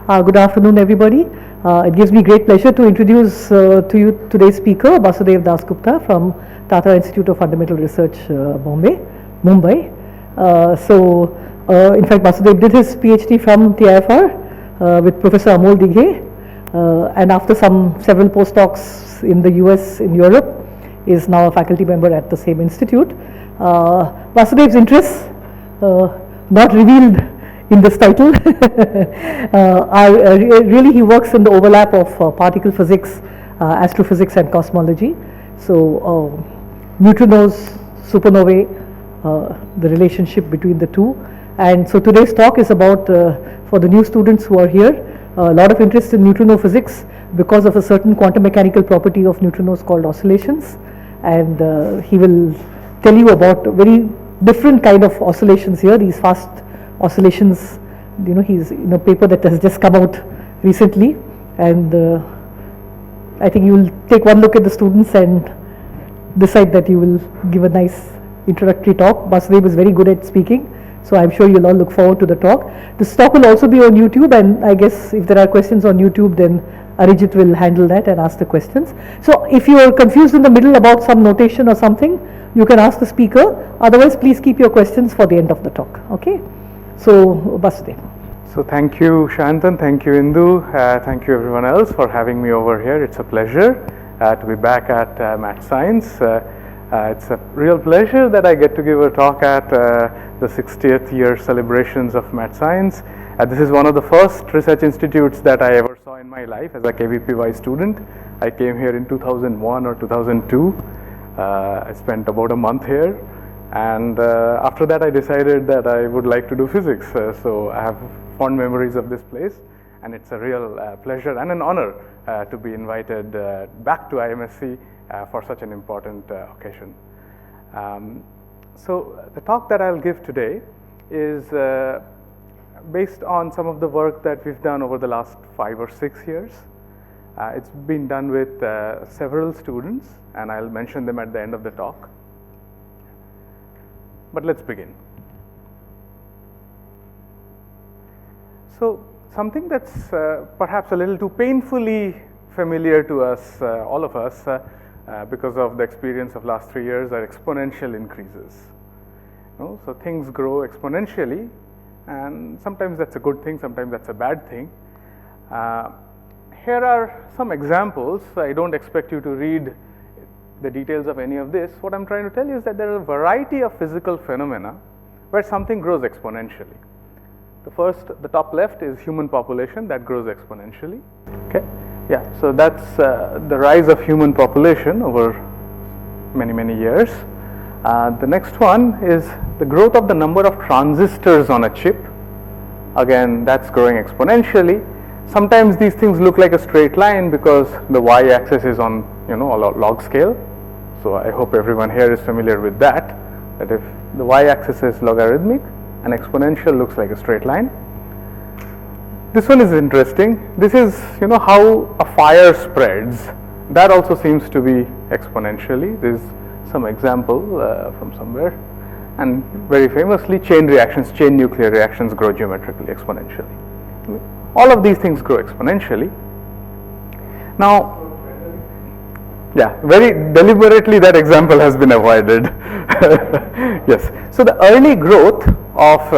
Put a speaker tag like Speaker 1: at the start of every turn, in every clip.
Speaker 1: Good afternoon, everybody. It gives me great pleasure to introduce to you today's speaker, Basudeb Dasgupta from Tata Institute of Fundamental Research, Mumbai. In fact, Basudeb did his PhD from TIFR with Professor Amol Dighe, and after several postdocs in the US, in Europe, is now a faculty member at the same institute. Basudeb's interests, not revealed in this title, really he works in the overlap of particle physics, astrophysics and cosmology. So neutrinos, supernovae, the relationship between the two. And so today's talk is about, for the new students who are here, a lot of interest in neutrino physics because of a certain quantum mechanical property of neutrinos called oscillations. And he will tell you about very different kind of oscillations here, these fast oscillations. You know, he's in a paper that has just come out recently, and I think you will take one look at the students and decide that you will give a nice introductory talk. Basudeb is very good at speaking, so I'm sure you'll all look forward to the talk. This talk will also be on YouTube, and I guess if there are questions on YouTube, then Arijit will handle that and ask the questions. So if you are confused in the middle about some notation or something, you can ask the speaker. Otherwise, please keep your questions for the end of the talk. Okay? So, Basudeb.
Speaker 2: So thank you, Shantan, thank you, Indu, thank you everyone else for having me over here. It's a pleasure to be back at Math Science. It's a real pleasure that I get to give a talk at the 60th year celebrations of Math Science. This is one of the first research institutes that I ever saw in my life as a KVPY student. I came here in 2001 or 2002. I spent about a month here. And after that, I decided that I would like to do physics. So I have fond memories of this place, and it's a real pleasure and an honor to be invited back to IMSC for such an important occasion. So the talk that I'll give today is based on some of the work that we've done over the last 5 or 6 years. It's been done with several students, and I'll mention them at the end of the talk. But let's begin. So something that's perhaps a little too painfully familiar to us, all of us, because of the experience of last 3 years, are exponential increases. You know, so things grow exponentially, and sometimes that's a good thing, sometimes that's a bad thing. Here are some examples. I don't expect you to read the details of any of this. What I'm trying to tell you is that there are a variety of physical phenomena where something grows exponentially. The top left is human population that grows exponentially. Okay, yeah, so that's the rise of human population over many, many years. The next one is the growth of the number of transistors on a chip. Again, that's growing exponentially. Sometimes these things look like a straight line because the y-axis is on, you know, a log scale. So I hope everyone here is familiar with that, that if the y-axis is logarithmic, an exponential looks like a straight line. This one is interesting. This is, you know, how a fire spreads. That also seems to be exponentially. There's some example from somewhere. And very famously, chain nuclear reactions grow geometrically, exponentially. All of these things grow exponentially. Now, yeah, very deliberately that example has been avoided. Yes. So the early growth of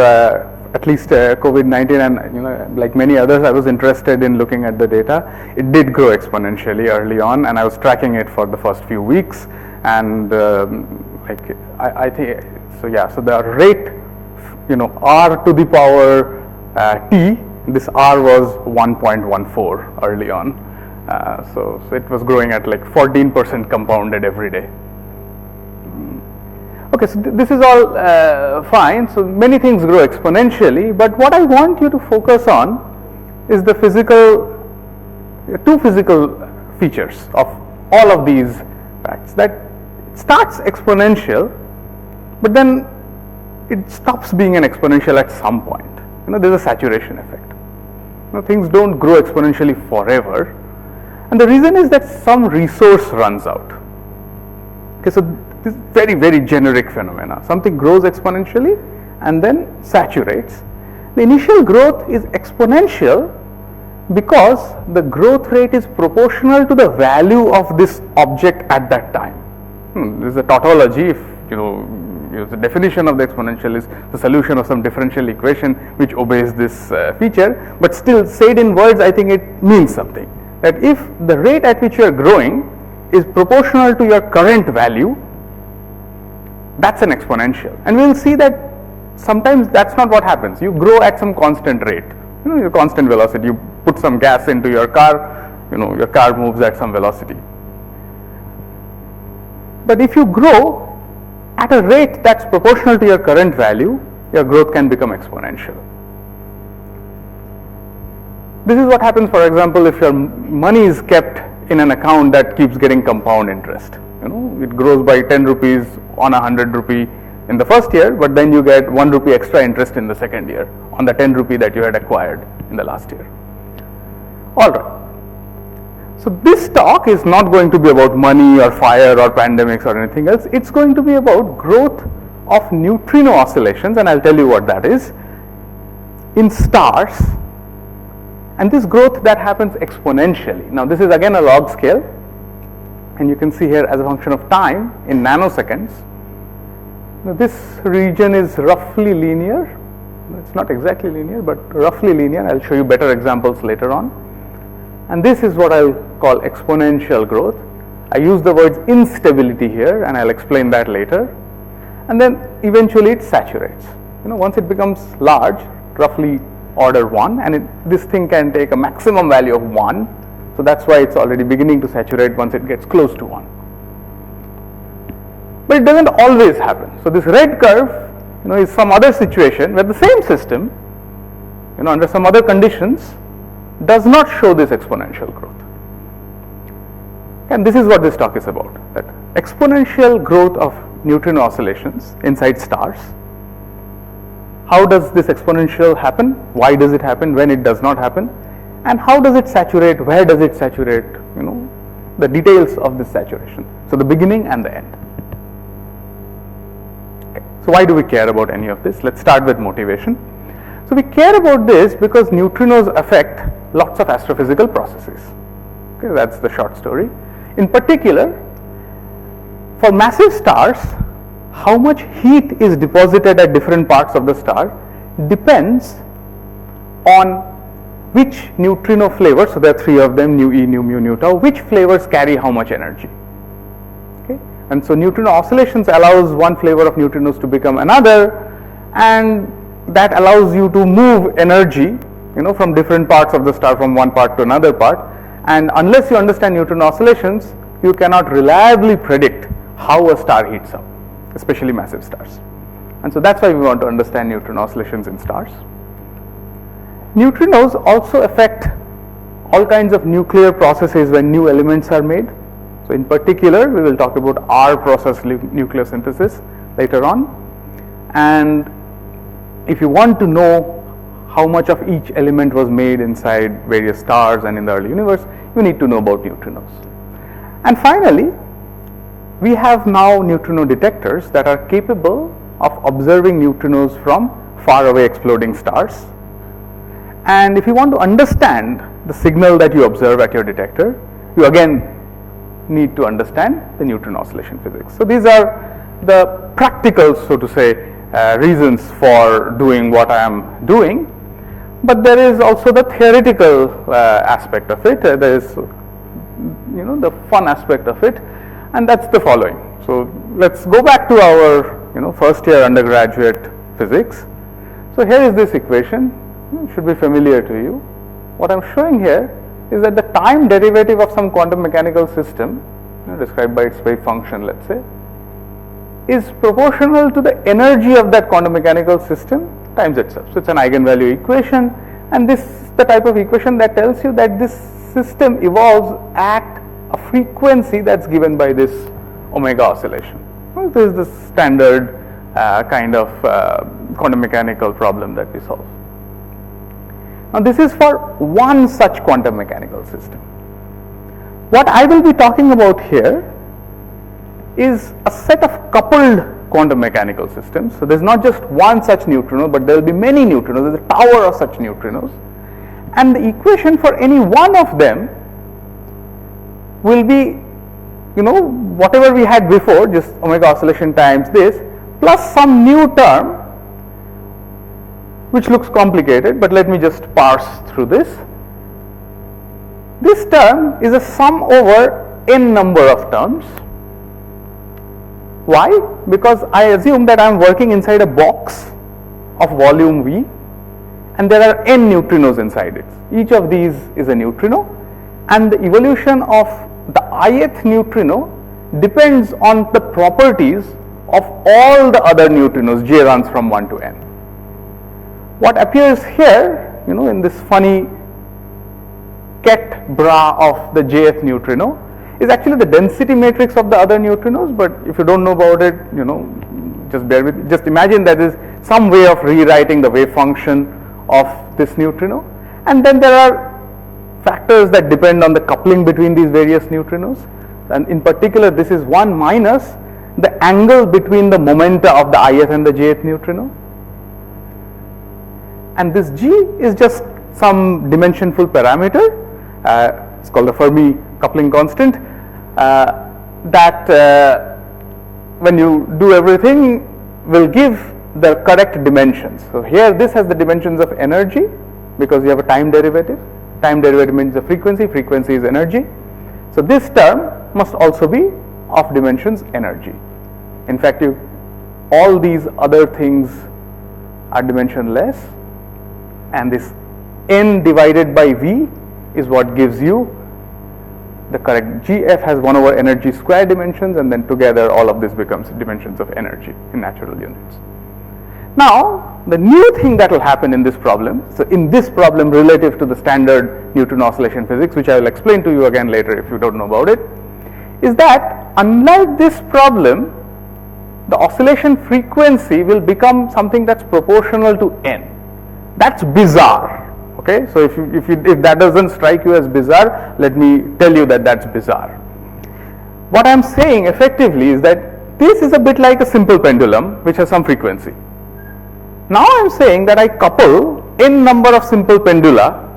Speaker 2: at least COVID-19, and, you know, like many others, I was interested in looking at the data. It did grow exponentially early on, and I was tracking it for the first few weeks. And I think so. Yeah. So the rate, you know, r to the power t. This r was 1.14 early on. So it was growing at like 14% compounded every day. Okay, so this is all fine. So many things grow exponentially, but what I want you to focus on is the two physical features of all of these facts. That starts exponential, but then it stops being an exponential at some point. You know, there's a saturation effect. You know, things don't grow exponentially forever. And the reason is that some resource runs out. Okay, so this is very, very generic phenomena. Something grows exponentially and then saturates. The initial growth is exponential, because the growth rate is proportional to the value of this object at that time. This is a tautology. If the definition of the exponential is the solution of some differential equation which obeys this feature, but still said in words, I think it means something. That if the rate at which you are growing is proportional to your current value, that's an exponential. And we will see that sometimes that's not what happens. You grow at some constant rate, your constant velocity. You put some gas into your car, your car moves at some velocity. But if you grow at a rate that's proportional to your current value, your growth can become exponential. This is what happens, for example, if your money is kept in an account that keeps getting compound interest. It grows by 10 rupees on 100 rupee in the first year, but then you get 1 rupee extra interest in the second year on the 10 rupee that you had acquired in the last year. All right. So this talk is not going to be about money or fire or pandemics or anything else. It's going to be about growth of neutrino oscillations, and I'll tell you what that is, in stars. And this growth that happens exponentially. Now this is again a log scale, and you can see here as a function of time in nanoseconds. Now this region is roughly linear. It's not exactly linear, but roughly linear. I'll show you better examples later on. And this is what I'll call exponential growth. I use the words instability here, and I'll explain that later. And then eventually it saturates. Once it becomes large, roughly order 1, and this thing can take a maximum value of 1. So that's why it's already beginning to saturate once it gets close to 1. But it doesn't always happen. So this red curve, is some other situation where the same system, under some other conditions, does not show this exponential growth. And this is what this talk is about, that exponential growth of neutrino oscillations inside stars. How does this exponential happen? Why does it happen? When it does not happen? And how does it saturate? Where does it saturate? The details of this saturation. So the beginning and the end. Okay. So why do we care about any of this? Let's start with motivation. So we care about this because neutrinos affect lots of astrophysical processes. Okay, that's the short story. In particular, for massive stars, how much heat is deposited at different parts of the star depends on which neutrino flavor, so there are 3 of them, nu e, nu mu, nu tau, which flavors carry how much energy. Okay? And so neutrino oscillations allows one flavor of neutrinos to become another, and that allows you to move energy from different parts of the star, from one part to another part. And unless you understand neutrino oscillations, you cannot reliably predict how a star heats up, especially massive stars. And so that's why we want to understand neutrino oscillations in stars. Neutrinos also affect all kinds of nuclear processes when new elements are made. So in particular, we will talk about R process nucleosynthesis later on. And if you want to know how much of each element was made inside various stars and in the early universe, you need to know about neutrinos. And finally, we have now neutrino detectors that are capable of observing neutrinos from far away exploding stars. And if you want to understand the signal that you observe at your detector, you again need to understand the neutrino oscillation physics. So these are the practical, so to say, reasons for doing what I am doing. But there is also the theoretical aspect of it. There is, the fun aspect of it, and that's the following. So let's go back to our, first year undergraduate physics. So here is this equation. It should be familiar to you. What I'm showing here is that the time derivative of some quantum mechanical system, described by its wave function, let's say, is proportional to the energy of that quantum mechanical system times itself. So it's an eigenvalue equation, and this is the type of equation that tells you that this system evolves at a frequency that's given by this omega oscillation. Well, this is the standard kind of quantum mechanical problem that we solve. Now this is for one such quantum mechanical system. What I will be talking about here is a set of coupled quantum mechanical systems. So there's not just one such neutrino, but there will be many neutrinos. There's a tower of such neutrinos, and the equation for any one of them will be, whatever we had before, just omega oscillation times this, plus some new term, which looks complicated, but let me just parse through this. This term is a sum over n number of terms. Why? Because I assume that I am working inside a box of volume V, and there are n neutrinos inside it. Each of these is a neutrino, and the evolution of the ith neutrino depends on the properties of all the other neutrinos. J runs from 1 to n. What appears here, in this funny ket bra of the jth neutrino, is actually the density matrix of the other neutrinos. But if you don't know about it, just bear with. Just imagine that is some way of rewriting the wave function of this neutrino, and then there are factors that depend on the coupling between these various neutrinos, and in particular this is 1 minus the angle between the momenta of the ith and the jth neutrino, and this g is just some dimensionful parameter, it's called the Fermi coupling constant, that when you do everything will give the correct dimensions. So here this has the dimensions of energy because you have a time derivative. Time derivative means the frequency, frequency is energy. So this term must also be of dimensions energy. In fact, all these other things are dimensionless, and this n divided by V is what gives you the correct. GF has 1 over energy square dimensions, and then together all of this becomes dimensions of energy in natural units. Now, the new thing that will happen in this problem, so in this problem relative to the standard Neutrino oscillation physics, which I will explain to you again later if you don't know about it, is that unlike this problem, the oscillation frequency will become something that's proportional to n. That's bizarre. Okay, so if that doesn't strike you as bizarre, let me tell you that that's bizarre. What I'm saying effectively is that this is a bit like a simple pendulum which has some frequency. Now I'm saying that I couple n number of simple pendula,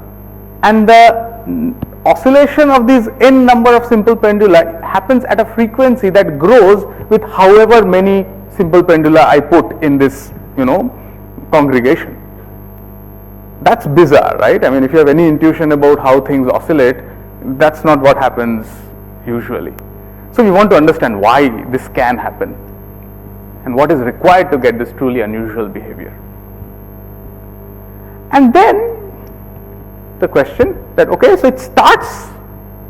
Speaker 2: and the oscillation of these n number of simple pendula happens at a frequency that grows with however many simple pendula I put in this, congregation. That's bizarre, right? I mean, if you have any intuition about how things oscillate, that's not what happens usually. So we want to understand why this can happen and what is required to get this truly unusual behavior. And then the question that, okay, so it starts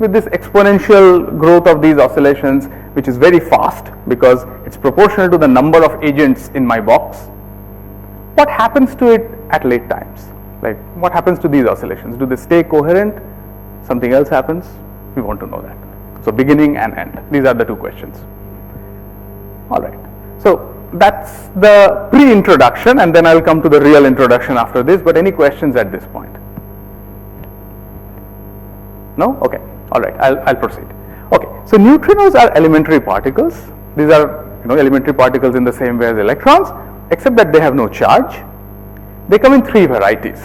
Speaker 2: with this exponential growth of these oscillations, which is very fast because it's proportional to the number of agents in my box. What happens to it at late times? Like, what happens to these oscillations? Do they stay coherent? Something else happens? We want to know that. So beginning and end, these are the two questions. All right, so that's the pre-introduction, and then I'll come to the real introduction after this. But any questions at this point? No? Okay, all right, I'll proceed. Okay, so neutrinos are elementary particles. These are elementary particles in the same way as electrons, except that they have no charge. They come in 3 varieties.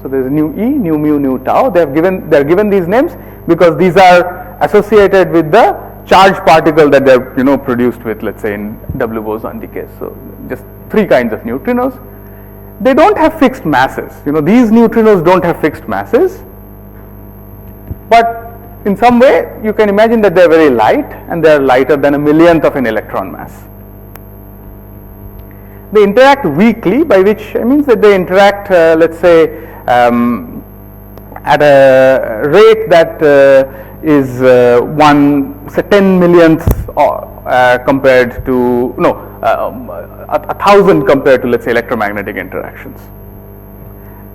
Speaker 2: So there is nu e, nu mu, nu tau. They are given these names because these are associated with the charged particle that they are produced with, let's say in double boson decay. So just 3 kinds of neutrinos. They don't have fixed masses. These neutrinos don't have fixed masses, but in some way you can imagine that they are very light, and they are lighter than a millionth of an electron mass. They interact weakly, by which means that they interact, let's say, at a rate that is 10 millionths compared to, 1,000 compared to, let's say, electromagnetic interactions.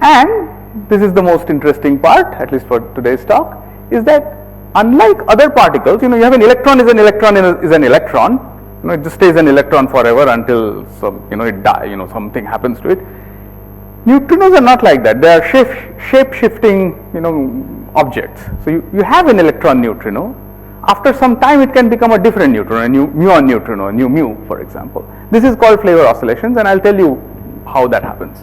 Speaker 2: And this is the most interesting part, at least for today's talk, is that unlike other particles, you have an electron is an electron is an electron. It just stays an electron forever until it dies, something happens to it. Neutrinos are not like that. They are shape-shifting, objects. So you have an electron neutrino. After some time, it can become a different neutrino, a muon neutrino, a nu mu, for example. This is called flavor oscillations, and I'll tell you how that happens.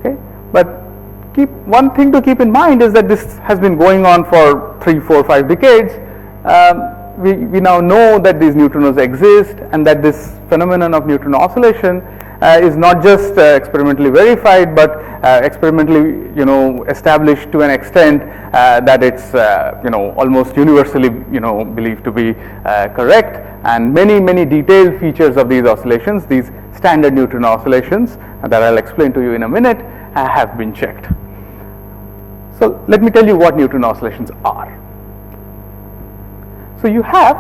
Speaker 2: Okay, but one thing to keep in mind is that this has been going on for 3, 4, 5 decades. We now know that these neutrinos exist and that this phenomenon of Neutrino oscillation is not just experimentally verified, but experimentally established to an extent that it's almost universally believed to be correct, and many detailed features of these oscillations, these standard Neutrino oscillations that I'll explain to you in a minute, have been checked. So let me tell you what Neutrino oscillations are. So you have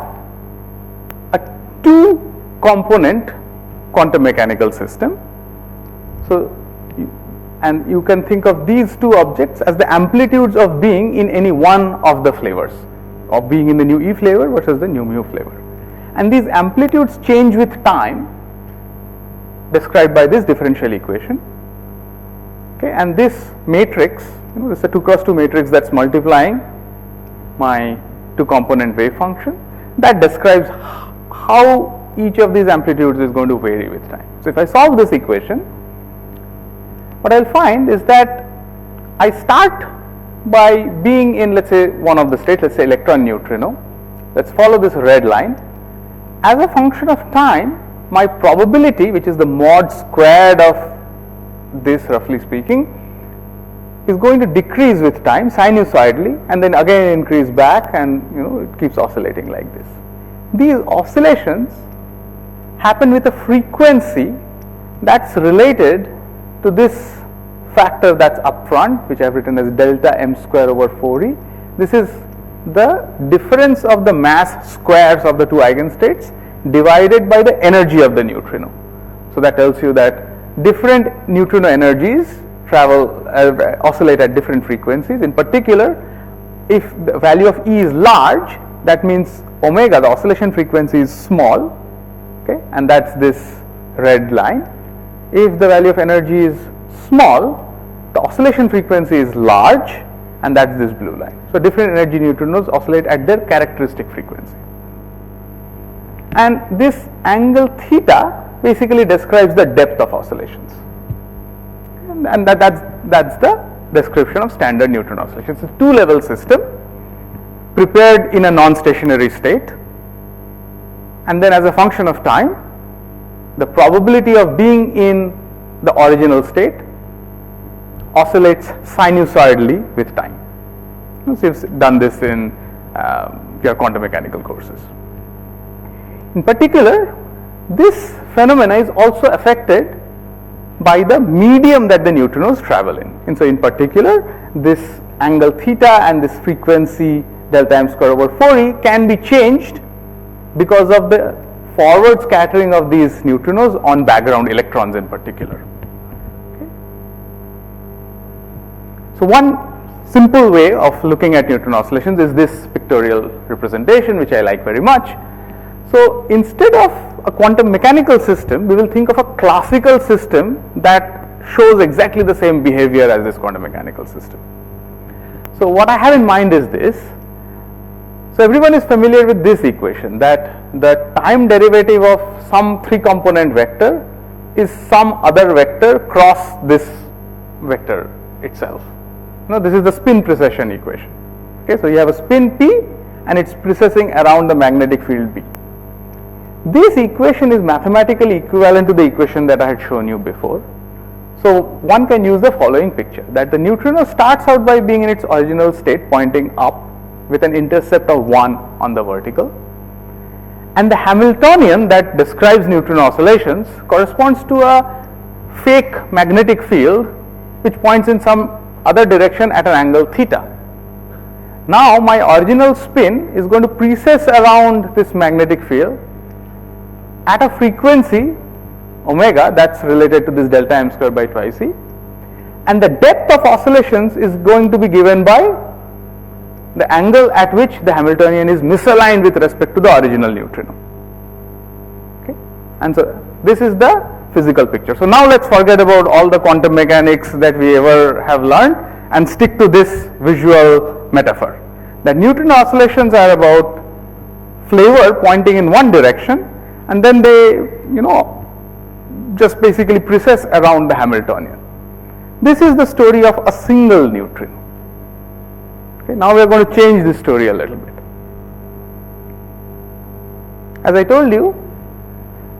Speaker 2: a 2-component quantum mechanical system. So you can think of these 2 objects as the amplitudes of being in any one of the flavors, of being in the nu E flavor versus the nu mu flavor. And these amplitudes change with time, described by this differential equation. Okay, and this matrix, this is a 2 cross 2 matrix that's multiplying my 2-component wave function, that describes how each of these amplitudes is going to vary with time. So if I solve this equation, what I'll find is that I start by being in, let's say, one of the states, let's say electron neutrino. Let's follow this red line. As a function of time, my probability, which is the mod squared of this, roughly speaking, is going to decrease with time sinusoidally, and then again increase back, and it keeps oscillating like this. These oscillations happen with a frequency that's related to this factor that's up front, which I've written as delta m square over 4e. This is the difference of the mass squares of the 2 eigenstates divided by the energy of the neutrino. So that tells you that different neutrino energies oscillate at different frequencies. In particular, if the value of E is large, that means omega, the oscillation frequency, is small, okay, and that's this red line. If the value of energy is small, the oscillation frequency is large, and that's this blue line. So different energy neutrinos oscillate at their characteristic frequency. And this angle theta basically describes the depth of oscillations. And that's the description of standard Neutrino oscillations. It's a 2-level system prepared in a non-stationary state, and then as a function of time, the probability of being in the original state oscillates sinusoidally with time. So you've done this in your quantum mechanical courses. In particular, this phenomena is also affected by the medium that the neutrinos travel in. And so in particular, this angle theta and this frequency delta m square over 4e can be changed because of the forward scattering of these neutrinos on background electrons in particular. Okay. So one simple way of looking at Neutrino oscillations is this pictorial representation, which I like very much. So instead of a quantum mechanical system, we will think of a classical system that shows exactly the same behavior as this quantum mechanical system. So what I have in mind is this. So everyone is familiar with this equation, that the time derivative of some 3-component vector is some other vector cross this vector itself. Now this is the spin precession equation. Okay, so you have a spin p and it's precessing around the magnetic field B. This equation is mathematically equivalent to the equation that I had shown you before. So one can use the following picture, that the neutrino starts out by being in its original state pointing up with an intercept of 1 on the vertical, and the Hamiltonian that describes Neutrino oscillations corresponds to a fake magnetic field which points in some other direction at an angle theta. Now my original spin is going to precess around this magnetic field at a frequency omega that's related to this delta m square by twice e, and the depth of oscillations is going to be given by the angle at which the Hamiltonian is misaligned with respect to the original neutrino. Okay, and so this is the physical picture. So now let's forget about all the quantum mechanics that we ever have learned and stick to this visual metaphor, that Neutrino oscillations are about flavor pointing in one direction, and then they just basically precess around the Hamiltonian. This is the story of a single neutrino. Okay, now we are going to change this story a little bit. As I told you,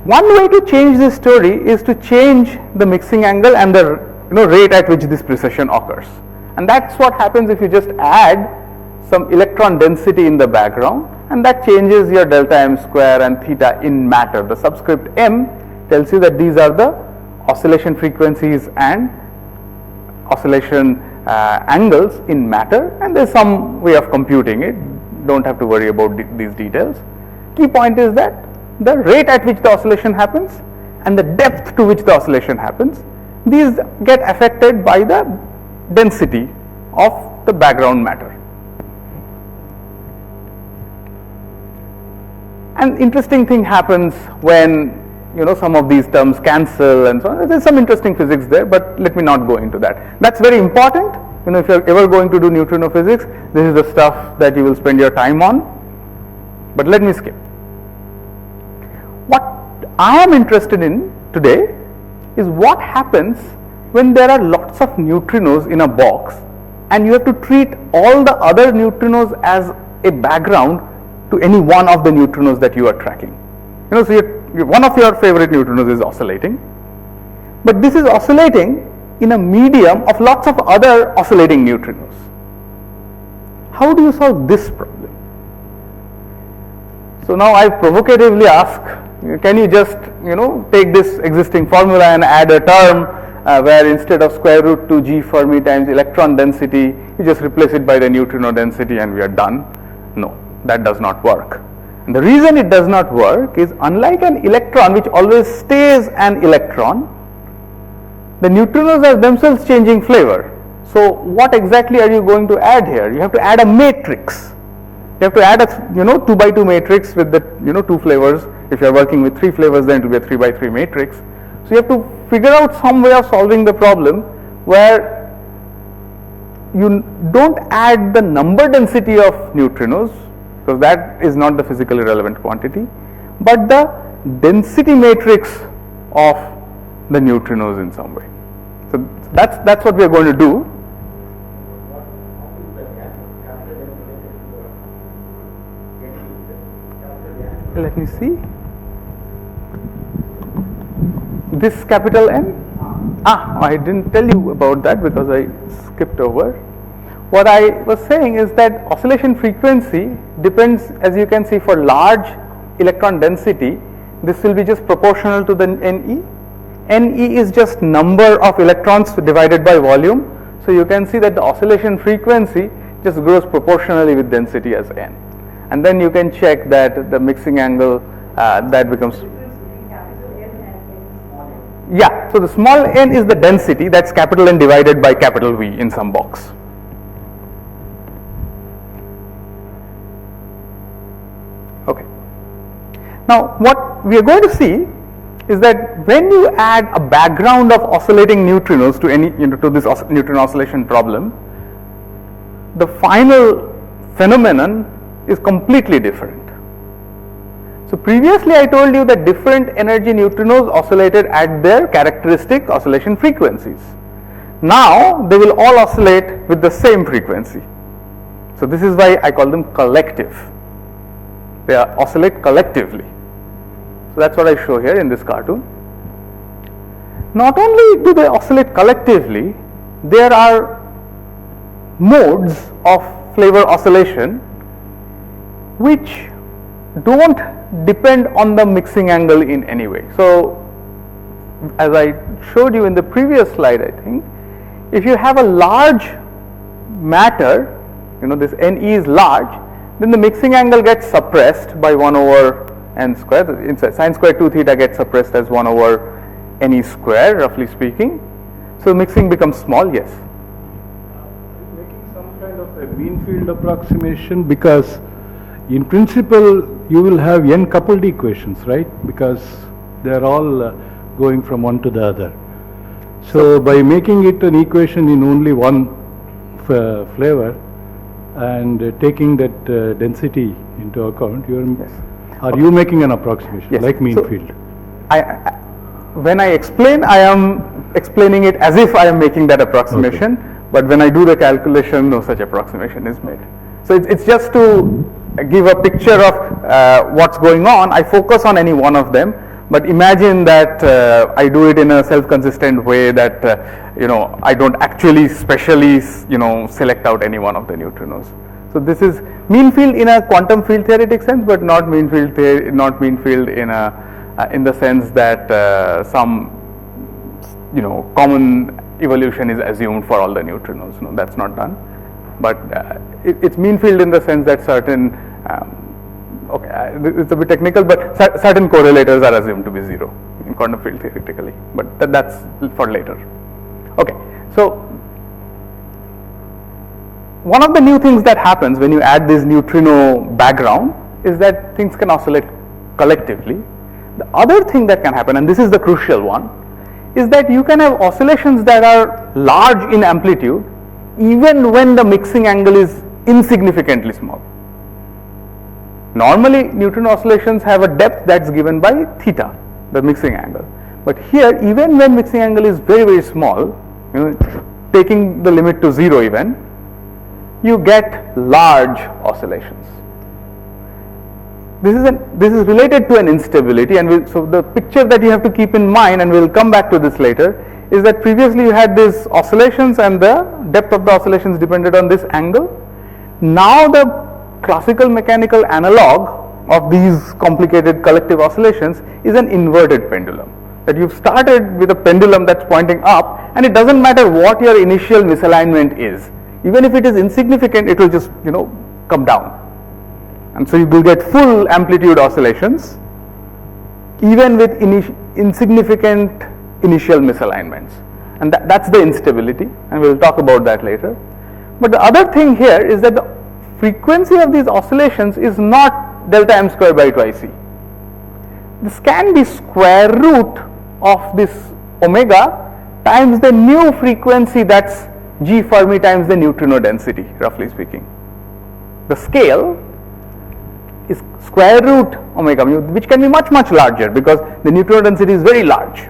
Speaker 2: one way to change this story is to change the mixing angle and the rate at which this precession occurs. And that's what happens if you just add some electron density in the background, and that changes your delta m square and theta in matter. The subscript m tells you that these are the oscillation frequencies and oscillation angles in matter, and there's some way of computing it. Don't have to worry about these details. Key point is that the rate at which the oscillation happens and the depth to which the oscillation happens, these get affected by the density of the background matter. An interesting thing happens when some of these terms cancel and so on. There's some interesting physics there, but let me not go into that. That's very important. If you're ever going to do neutrino physics, this is the stuff that you will spend your time on. But let me skip. What I am interested in today is what happens when there are lots of neutrinos in a box and you have to treat all the other neutrinos as a background to any one of the neutrinos that you are tracking. So one of your favorite neutrinos is oscillating, but this is oscillating in a medium of lots of other oscillating neutrinos. How do you solve this problem? So now I provocatively ask, can you just take this existing formula and add a term where instead of square root 2g Fermi times electron density, you just replace it by the neutrino density and we are done? No, that does not work. And the reason it does not work is, unlike an electron which always stays an electron, the neutrinos are themselves changing flavor. So what exactly are you going to add here? You have to add a matrix. You have to add a 2 by 2 matrix with the 2 flavors. If you are working with 3 flavors, then it will be a 3 by 3 matrix. So you have to figure out some way of solving the problem where you don't add the number density of neutrinos, because that is not the physically relevant quantity, but the density matrix of the neutrinos in some way. So that's what we are going to do. Let me see. This capital N? I didn't tell you about that because I skipped over. What I was saying is that oscillation frequency depends, as you can see, for large electron density, this will be just proportional to the NE. NE is just number of electrons divided by volume. So you can see that the oscillation frequency just grows proportionally with density as N. And then you can check that the mixing angle that becomes. Yeah, so the small n is the density, that's capital N divided by capital V in some box. Okay. Now what we are going to see is that when you add a background of oscillating neutrinos to any to this neutrino oscillation problem, the final phenomenon is completely different. So previously I told you that different energy neutrinos oscillated at their characteristic oscillation frequencies. Now they will all oscillate with the same frequency. So this is why I call them collective. They oscillate collectively. So that's what I show here in this cartoon. Not only do they oscillate collectively, there are modes of flavor oscillation which don't depend on the mixing angle in any way. So as I showed you in the previous slide, I think, if you have a large matter, this NE is large, then the mixing angle gets suppressed by 1 over n square. Sine square 2 theta gets suppressed as 1 over NE square, roughly speaking. So mixing becomes small, yes.
Speaker 3: Making some kind of a mean field approximation, because in principle you will have n coupled equations, right? Because they are all going from one to the other. So by making it an equation in only one flavor and taking that density into account, are you making an approximation,
Speaker 2: yes,
Speaker 3: like mean
Speaker 2: so
Speaker 3: field?
Speaker 2: When I explain, I am explaining it as if I am making that approximation, but when I do the calculation, no such approximation is made. So it's just to give a picture of what's going on. I focus on any one of them, but imagine that I do it in a self-consistent way that I don't actually specially select out any one of the neutrinos. So this is mean field in a quantum field theoretic sense, but not mean field in the sense that some common evolution is assumed for all the neutrinos. No, that's not done. But it's mean field in the sense that certain it's a bit technical, but certain correlators are assumed to be 0 in quantum field theoretically. But that's for later. Okay, so one of the new things that happens when you add this neutrino background is that things can oscillate collectively. The other thing that can happen, and this is the crucial one, is that you can have oscillations that are large in amplitude even when the mixing angle is insignificantly small. Normally, Neutrino oscillations have a depth that's given by theta, the mixing angle. But here, even when mixing angle is very, very small, taking the limit to 0 even, you get large oscillations. This is related to an instability, and so the picture that you have to keep in mind, and we'll come back to this later, is that previously you had these oscillations and the depth of the oscillations depended on this angle. Now the classical mechanical analog of these complicated collective oscillations is an inverted pendulum. That you've started with a pendulum that's pointing up, and it doesn't matter what your initial misalignment is. Even if it is insignificant, it will just come down. And so you will get full amplitude oscillations even with insignificant initial misalignments. And that's the instability, and we'll talk about that later. But the other thing here is that the frequency of these oscillations is not delta m square by 2ic. This can be square root of this omega times the new frequency, that's G Fermi times the neutrino density, roughly speaking. The scale is square root omega mu, which can be much, much larger because the neutrino density is very large.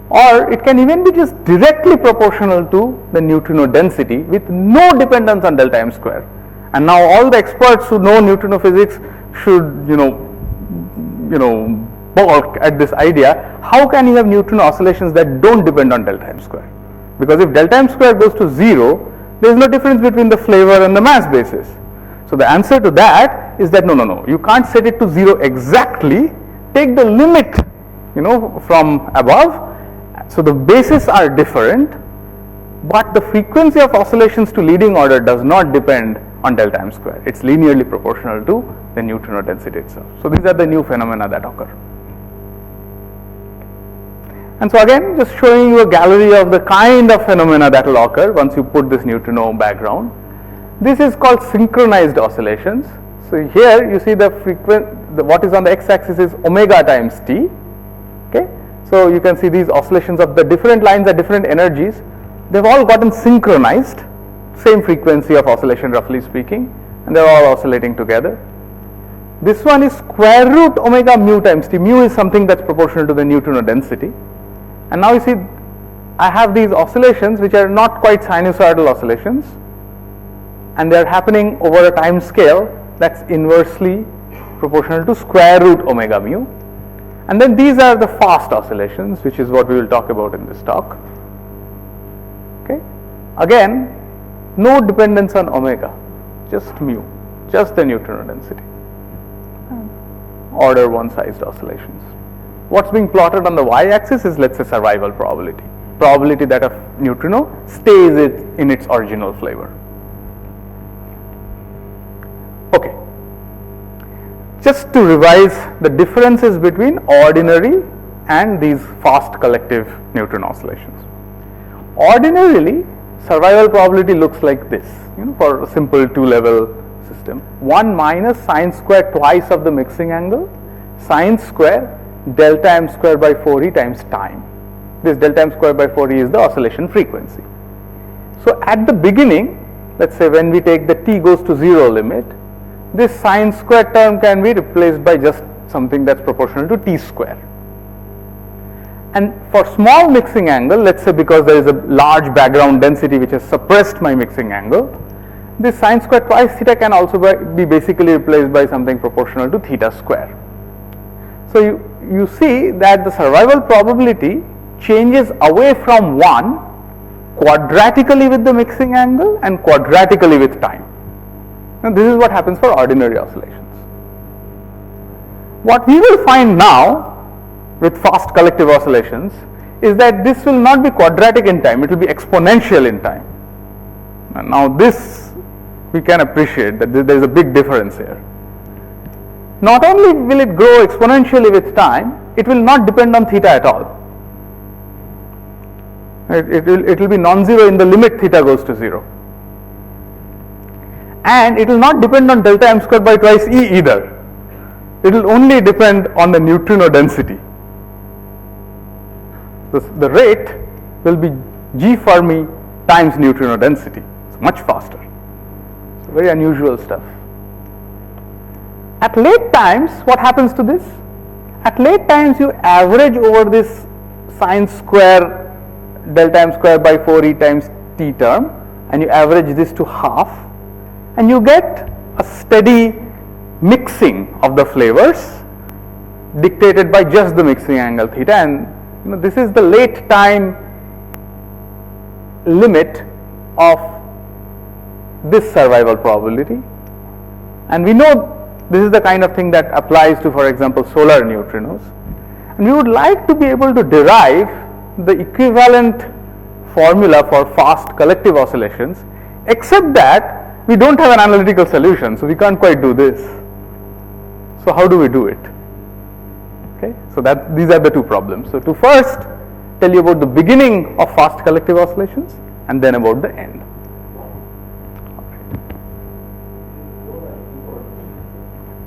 Speaker 2: Or it can even be just directly proportional to the neutrino density with no dependence on delta m square. And now all the experts who know neutrino physics should, balk at this idea. How can you have neutrino oscillations that don't depend on delta m square? Because if delta m square goes to 0, there is no difference between the flavor and the mass basis. So the answer to that is that no, you can't set it to 0 exactly. Take the limit, from above. So the bases are different, but the frequency of oscillations to leading order does not depend on delta m square. It's linearly proportional to the neutrino density itself. So these are the new phenomena that occur. And so again, just showing you a gallery of the kind of phenomena that will occur once you put this neutrino background. This is called synchronized oscillations. So here you see what is on the x-axis is omega times t. Okay, so you can see these oscillations of the different lines at different energies. They've all gotten synchronized, same frequency of oscillation roughly speaking, and they're all oscillating together. This one is square root omega mu times t. Mu is something that's proportional to the neutrino density. And now you see I have these oscillations which are not quite sinusoidal oscillations, and they're happening over a time scale that's inversely proportional to square root omega mu. And then these are the fast oscillations, which is what we will talk about in this talk. Okay, again, no dependence on omega, just mu, just the neutrino density. Order 1 sized oscillations. What's being plotted on the y-axis is, let's say, survival probability that a neutrino stays in its original flavor. Okay, just to revise the differences between ordinary and these fast collective neutron oscillations. Ordinarily, survival probability looks like this, for a simple 2-level system. 1 minus sine square twice of the mixing angle, sine square delta m square by 4e times time. This delta m square by 4e is the oscillation frequency. So at the beginning, let's say when we take the t goes to 0 limit, this sine square term can be replaced by just something that's proportional to t square. And for small mixing angle, let's say because there is a large background density which has suppressed my mixing angle, this sine square twice theta can also be basically replaced by something proportional to theta square. So you see that the survival probability changes away from 1 quadratically with the mixing angle and quadratically with time. Now this is what happens for ordinary oscillations. What we will find now with fast collective oscillations is that this will not be quadratic in time, it will be exponential in time. And now this we can appreciate that there is a big difference here. Not only will it grow exponentially with time, it will not depend on theta at all. It will be non-zero in the limit theta goes to 0. And it will not depend on delta m squared by twice E either. It will only depend on the neutrino density. The rate will be G Fermi times neutrino density. It's much faster. It's very unusual stuff. At late times, what happens to this? At late times, you average over this sine square delta m square by 4e times t term, and you average this to half, and you get a steady mixing of the flavors dictated by just the mixing angle theta. And this is the late time limit of this survival probability, and we know this is the kind of thing that applies to, for example, solar neutrinos, and we would like to be able to derive the equivalent formula for fast collective oscillations, except that we don't have an analytical solution, so we can't quite do this. So how do we do it? Okay, so these are the two problems. So to first tell you about the beginning of fast collective oscillations and then about the end.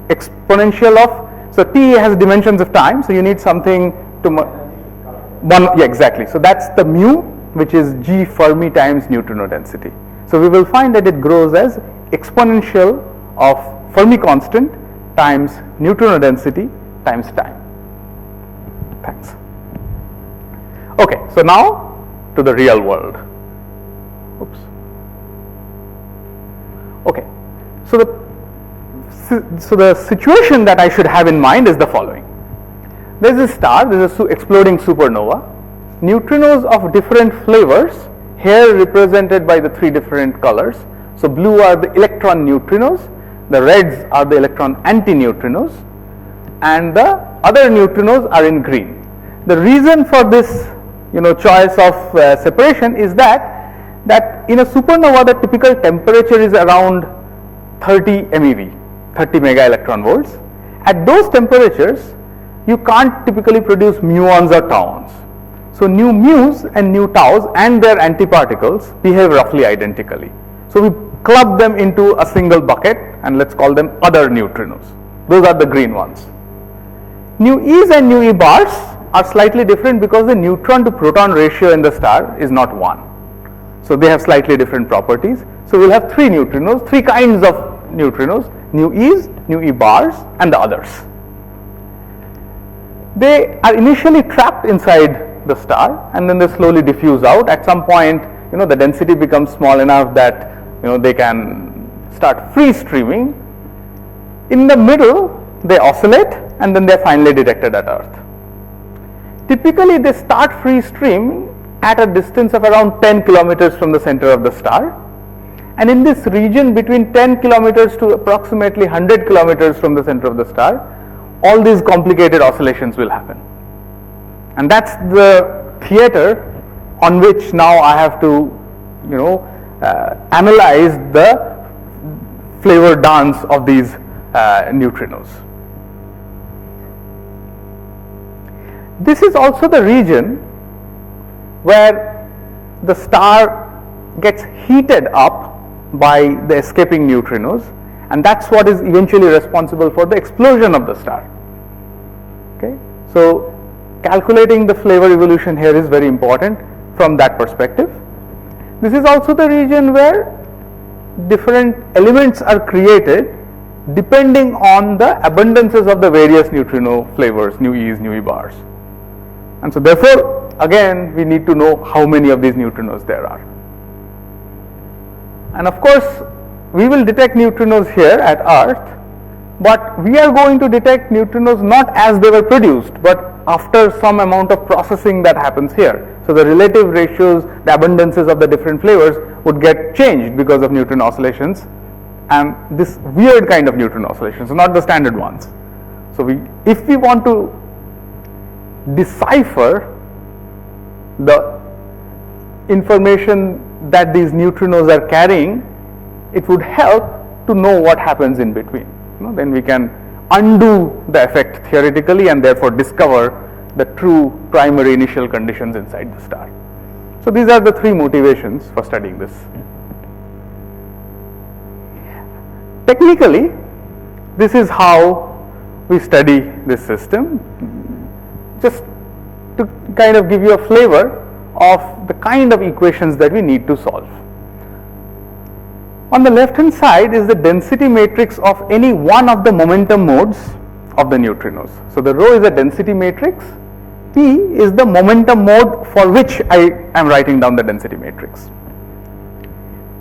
Speaker 2: Exponential of, so t has dimensions of time, so you need something to one, yeah, exactly. So that's the mu, which is G Fermi times neutrino density. So we will find that it grows as exponential of Fermi constant times neutrino density times time. Thanks. Okay, so now to the real world. Oops. Okay, so the situation that I should have in mind is the following. There is a star, there is an exploding supernova. Neutrinos of different flavors, here represented by the 3 different colors. So blue are the electron neutrinos, the reds are the electron antineutrinos, and the other neutrinos are in green. The reason for this choice of separation is that in a supernova the typical temperature is around 30 MeV, 30 mega electron volts. At those temperatures you can't typically produce muons or tauons. So nu mu's and nu taus and their antiparticles behave roughly identically. So we club them into a single bucket and let's call them other neutrinos. Those are the green ones. Nu e's and nu e bars are slightly different because the neutron to proton ratio in the star is not 1. So they have slightly different properties. So we'll have 3 neutrinos, 3 kinds of neutrinos, nu e's, nu e bars, and the others. They are initially trapped inside the star and then they slowly diffuse out. At some point, the density becomes small enough that they can start free streaming. In the middle, they oscillate and then they are finally detected at Earth. Typically, they start free streaming at a distance of around 10 kilometers from the center of the star, and in this region between 10 kilometers to approximately 100 kilometers from the center of the star, all these complicated oscillations will happen. And that's the theater on which now I have to analyze the flavor dance of these neutrinos. This is also the region where the star gets heated up by the escaping neutrinos, and that's what is eventually responsible for the explosion of the star. Okay, so calculating the flavor evolution here is very important from that perspective. This is also the region where different elements are created depending on the abundances of the various neutrino flavors, nu e's, nu e bars. And so therefore, again, we need to know how many of these neutrinos there are. And of course, we will detect neutrinos here at Earth, but we are going to detect neutrinos not as they were produced, but after some amount of processing that happens here. So the relative ratios, the abundances of the different flavors would get changed because of Neutrino oscillations, and this weird kind of Neutrino oscillations, not the standard ones. So if we want to decipher the information that these neutrinos are carrying, it would help to know what happens in between. Then we can undo the effect theoretically and therefore discover the true primary initial conditions inside the star. So these are the three motivations for studying this. Technically, this is how we study this system, just to kind of give you a flavor of the kind of equations that we need to solve. On the left hand side is the density matrix of any one of the momentum modes of the neutrinos. So the rho is a density matrix, P is the momentum mode for which I am writing down the density matrix.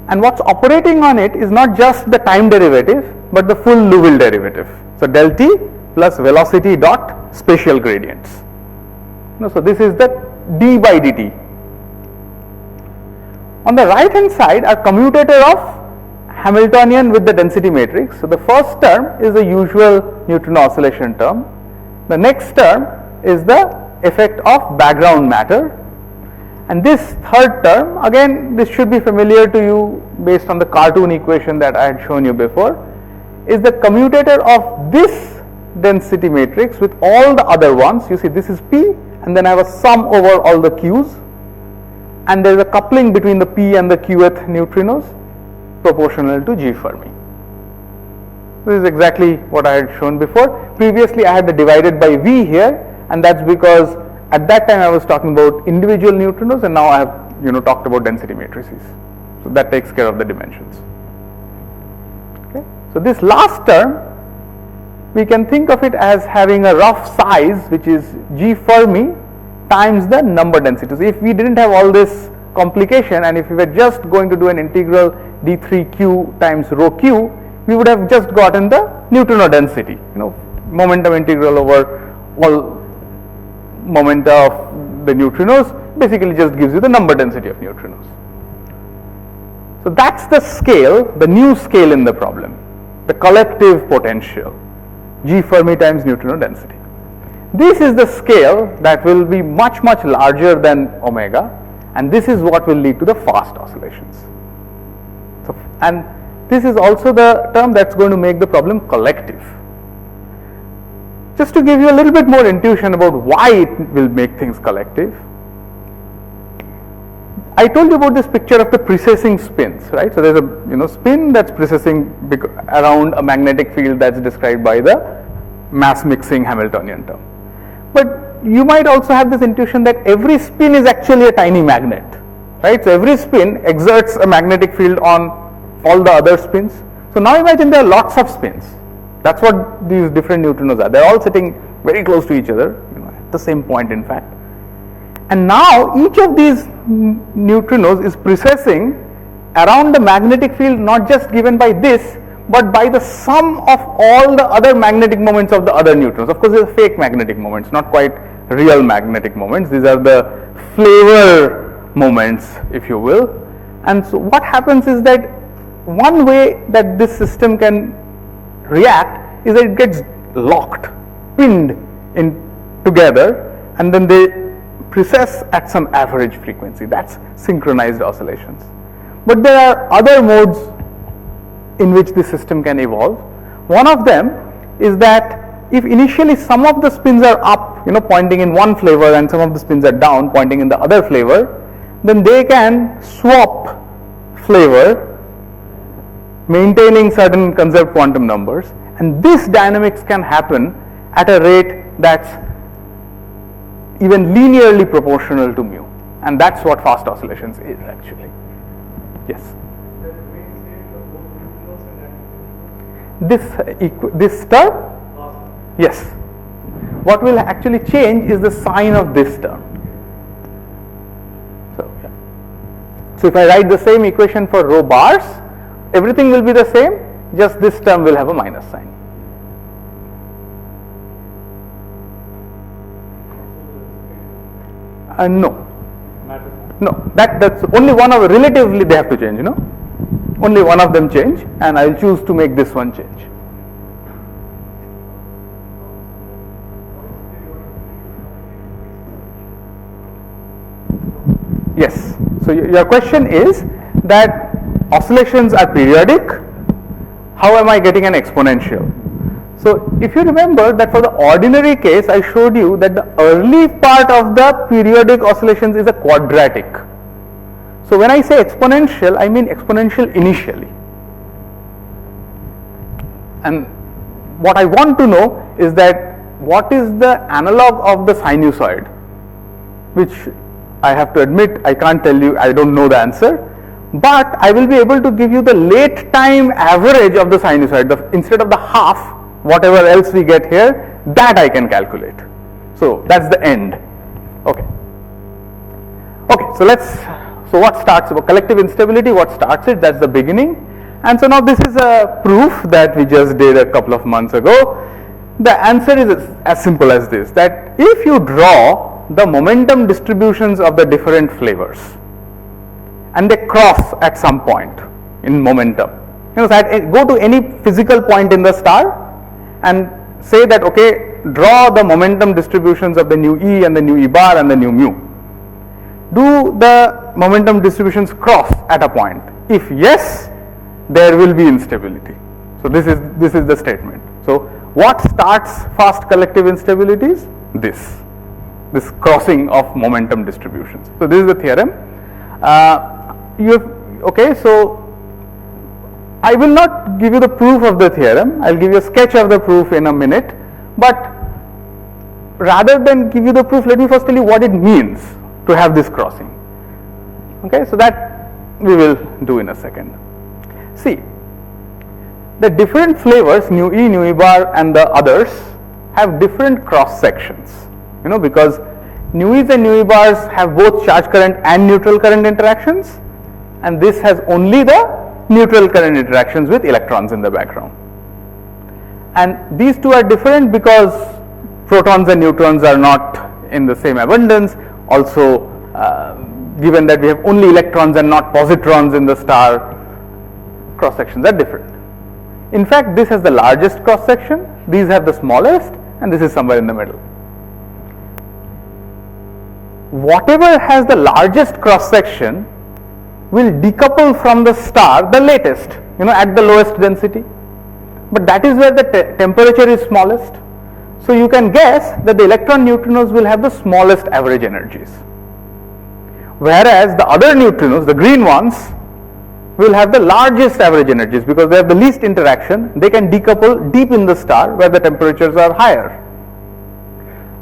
Speaker 2: And what's operating on it is not just the time derivative, but the full Liouville derivative. So del T plus velocity dot spatial gradients. So this is the d by dt. On the right hand side are commutator of Hamiltonian with the density matrix. So the first term is the usual Neutrino oscillation term. The next term is the effect of background matter. And this third term, again, this should be familiar to you based on the cartoon equation that I had shown you before, is the commutator of this density matrix with all the other ones. You see, this is P, and then I have a sum over all the Q's, and there is a coupling between the P and the Qth neutrinos proportional to G Fermi. This is exactly what I had shown before. Previously, I had the divided by V here, and that's because at that time I was talking about individual neutrinos, and now I have talked about density matrices. So that takes care of the dimensions. Okay. So this last term, we can think of it as having a rough size, which is G Fermi times the number densities. If we didn't have all this complication, and if we were just going to do an integral d3q times rho q, we would have just gotten the neutrino density, momentum integral over all momenta of the neutrinos basically just gives you the number density of neutrinos. So that's the scale, the new scale in the problem, the collective potential, G Fermi times neutrino density. This is the scale that will be much larger than omega, and this is what will lead to the fast oscillations. So, and this is also the term that's going to make the problem collective. Just to give you a little bit more intuition about why it will make things collective, I told you about this picture of the precessing spins, right? So there's a spin that's precessing around a magnetic field that's described by the mass mixing Hamiltonian term. But you might also have this intuition that every spin is actually a tiny magnet, right? So every spin exerts a magnetic field on all the other spins. So now imagine there are lots of spins. That's what these different neutrinos are. They're all sitting very close to each other, at the same point in fact. And now each of these neutrinos is precessing around the magnetic field not just given by this, but by the sum of all the other magnetic moments of the other neutrons. Of course, these are fake magnetic moments, not quite real magnetic moments. These are the flavor moments, if you will. And so what happens is that one way that this system can react is that it gets locked, pinned in together, and then they precess at some average frequency. That's synchronized oscillations. But there are other modes in which the system can evolve. One of them is that if initially some of the spins are up, pointing in one flavor, and some of the spins are down, pointing in the other flavor, then they can swap flavor, maintaining certain conserved quantum numbers, and this dynamics can happen at a rate that's even linearly proportional to mu, and that's what fast oscillations is actually. Yes. This term? Yes. what will actually change is the sign of this term. So if I write the same equation for rho bars, everything will be the same, just this term will have a minus sign. No, that's only one of, relatively they have to change, only one of them change, and I will choose to make this one change. Yes, so your question is that oscillations are periodic, how am I getting an exponential? So if you remember that for the ordinary case, I showed you that the early part of the periodic oscillations is a quadratic. So when I say exponential, I mean exponential initially. And what I want to know is that what is the analog of the sinusoid, which I have to admit I can't tell you, I don't know the answer, but I will be able to give you the late time average of the sinusoid, instead of the half, whatever else we get here, that I can calculate. So that's the end. Okay, so what starts collective instability, what starts it, that's the beginning. And so now this is a proof that we just did a couple of months ago. The answer is as simple as this, that if you draw the momentum distributions of the different flavors and they cross at some point in momentum, so go to any physical point in the star and say that, okay, draw the momentum distributions of the nu e and the nu e bar and the nu mu. Do the momentum distributions cross at a point? If yes, there will be instability. So this is the statement. So what starts fast collective instabilities? This crossing of momentum distributions. So this is the theorem. So I will not give you the proof of the theorem, I will give you a sketch of the proof in a minute, but rather than give you the proof, let me first tell you what it means to have this crossing. Okay, so that we will do in a second. See, the different flavors, nu e bar and the others, have different cross sections, because nu e's and nu e bars have both charge current and neutral current interactions, and this has only the neutral current interactions with electrons in the background. And these two are different because protons and neutrons are not in the same abundance. Also, given that we have only electrons and not positrons in the star, cross sections are different. In fact, this has the largest cross section, these have the smallest, and this is somewhere in the middle. Whatever has the largest cross section will decouple from the star the latest, at the lowest density. But that is where the temperature is smallest. So you can guess that the electron neutrinos will have the smallest average energies. Whereas the other neutrinos, the green ones, will have the largest average energies because they have the least interaction. They can decouple deep in the star where the temperatures are higher.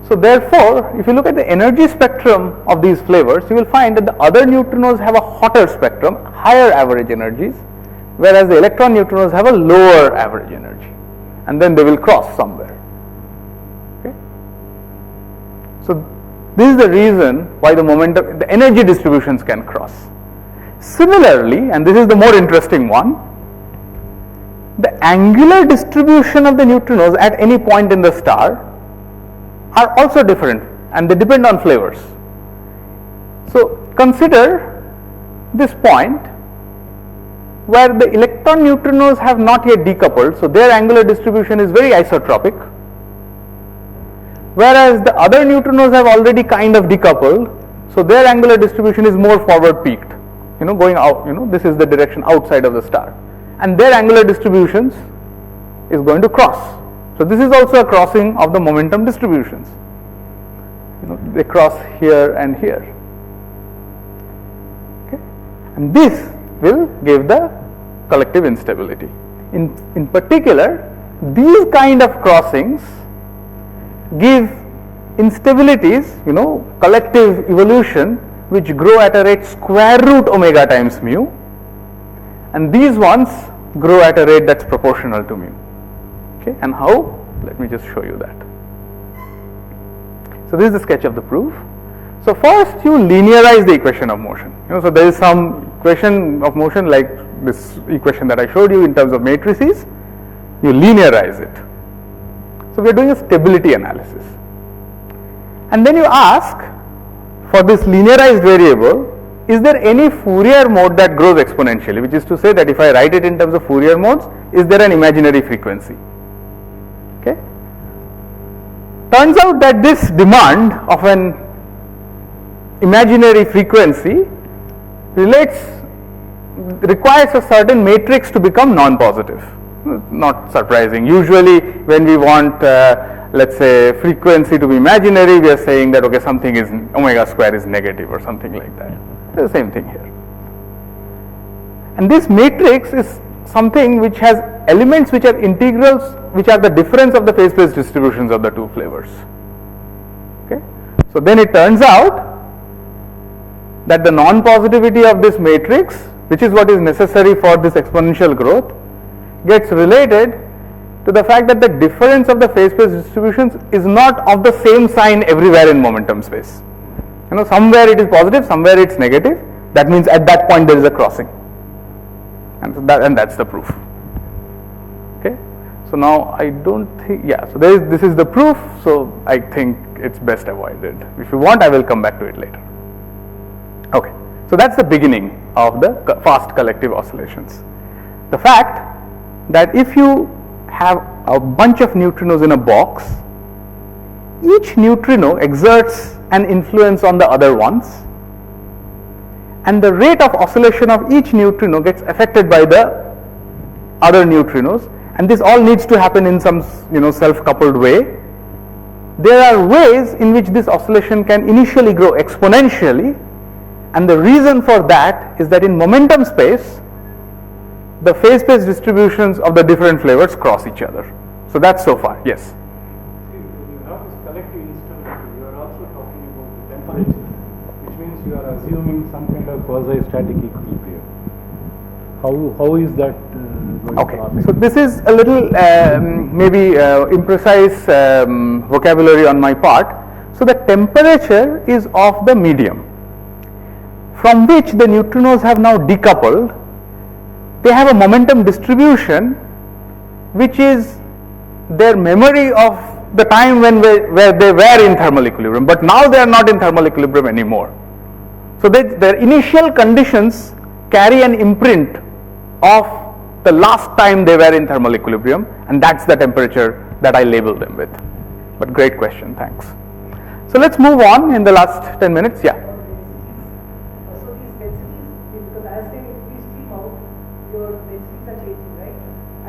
Speaker 2: So therefore, if you look at the energy spectrum of these flavors, you will find that the other neutrinos have a hotter spectrum, higher average energies, whereas the electron neutrinos have a lower average energy, and then they will cross somewhere. Okay? So this is the reason why the energy distributions can cross. Similarly, and this is the more interesting one, the angular distribution of the neutrinos at any point in the star are also different, and they depend on flavors. So consider this point where the electron neutrinos have not yet decoupled, so their angular distribution is very isotropic, whereas the other neutrinos have already kind of decoupled, so their angular distribution is more forward peaked, going out, this is the direction outside of the star, and their angular distributions is going to cross. So this is also a crossing of the momentum distributions. They cross here and here. Okay? And this will give the collective instability. In particular, these kind of crossings give instabilities, collective evolution, which grow at a rate square root omega times mu, and these ones grow at a rate that's proportional to mu. Okay, and how? Let me just show you that. So this is the sketch of the proof. So first you linearize the equation of motion. So there is some equation of motion like this equation that I showed you in terms of matrices. You linearize it. So we are doing a stability analysis. And then you ask for this linearized variable, is there any Fourier mode that grows exponentially? Which is to say that if I write it in terms of Fourier modes, is there an imaginary frequency? Okay. Turns out that this demand of an imaginary frequency requires a certain matrix to become non-positive. Not surprising. Usually when we want let's say frequency to be imaginary, we are saying that okay, something is omega square is negative or something like that. The same thing here. And this matrix is something which has elements which are integrals, which are the difference of the phase space distributions of the two flavors. Okay. So then it turns out that the non-positivity of this matrix, which is what is necessary for this exponential growth, gets related to the fact that the difference of the phase space distributions is not of the same sign everywhere in momentum space. Somewhere it is positive, somewhere it's negative. That means at that point there is a crossing, and so that's the proof. Okay. So now I don't think, so this is the proof. So I think it's best avoided. If you want, I will come back to it later. Okay. So that's the beginning of the fast collective oscillations. The fact that if you have a bunch of neutrinos in a box, each neutrino exerts an influence on the other ones, and the rate of oscillation of each neutrino gets affected by the other neutrinos, and this all needs to happen in some self-coupled way. There are ways in which this oscillation can initially grow exponentially, and the reason for that is that in momentum space the phase space distributions of the different flavors cross each other. So that's so far. Yes.
Speaker 3: See, when you have this collective instability, you are also talking about the temperature, which means you are assuming some kind of quasi-static equilibrium. How is that going to happen?
Speaker 2: So this is a little maybe imprecise vocabulary on my part. So the temperature is of the medium from which the neutrinos have now decoupled. They have a momentum distribution which is their memory of the time where they were in thermal equilibrium, but now they are not in thermal equilibrium anymore. So their initial conditions carry an imprint of the last time they were in thermal equilibrium, and that's the temperature that I label them with. But great question, thanks. So let's move on in the last 10 minutes. Yeah.
Speaker 1: So these densities, because as they stream out, your densities are changing, right?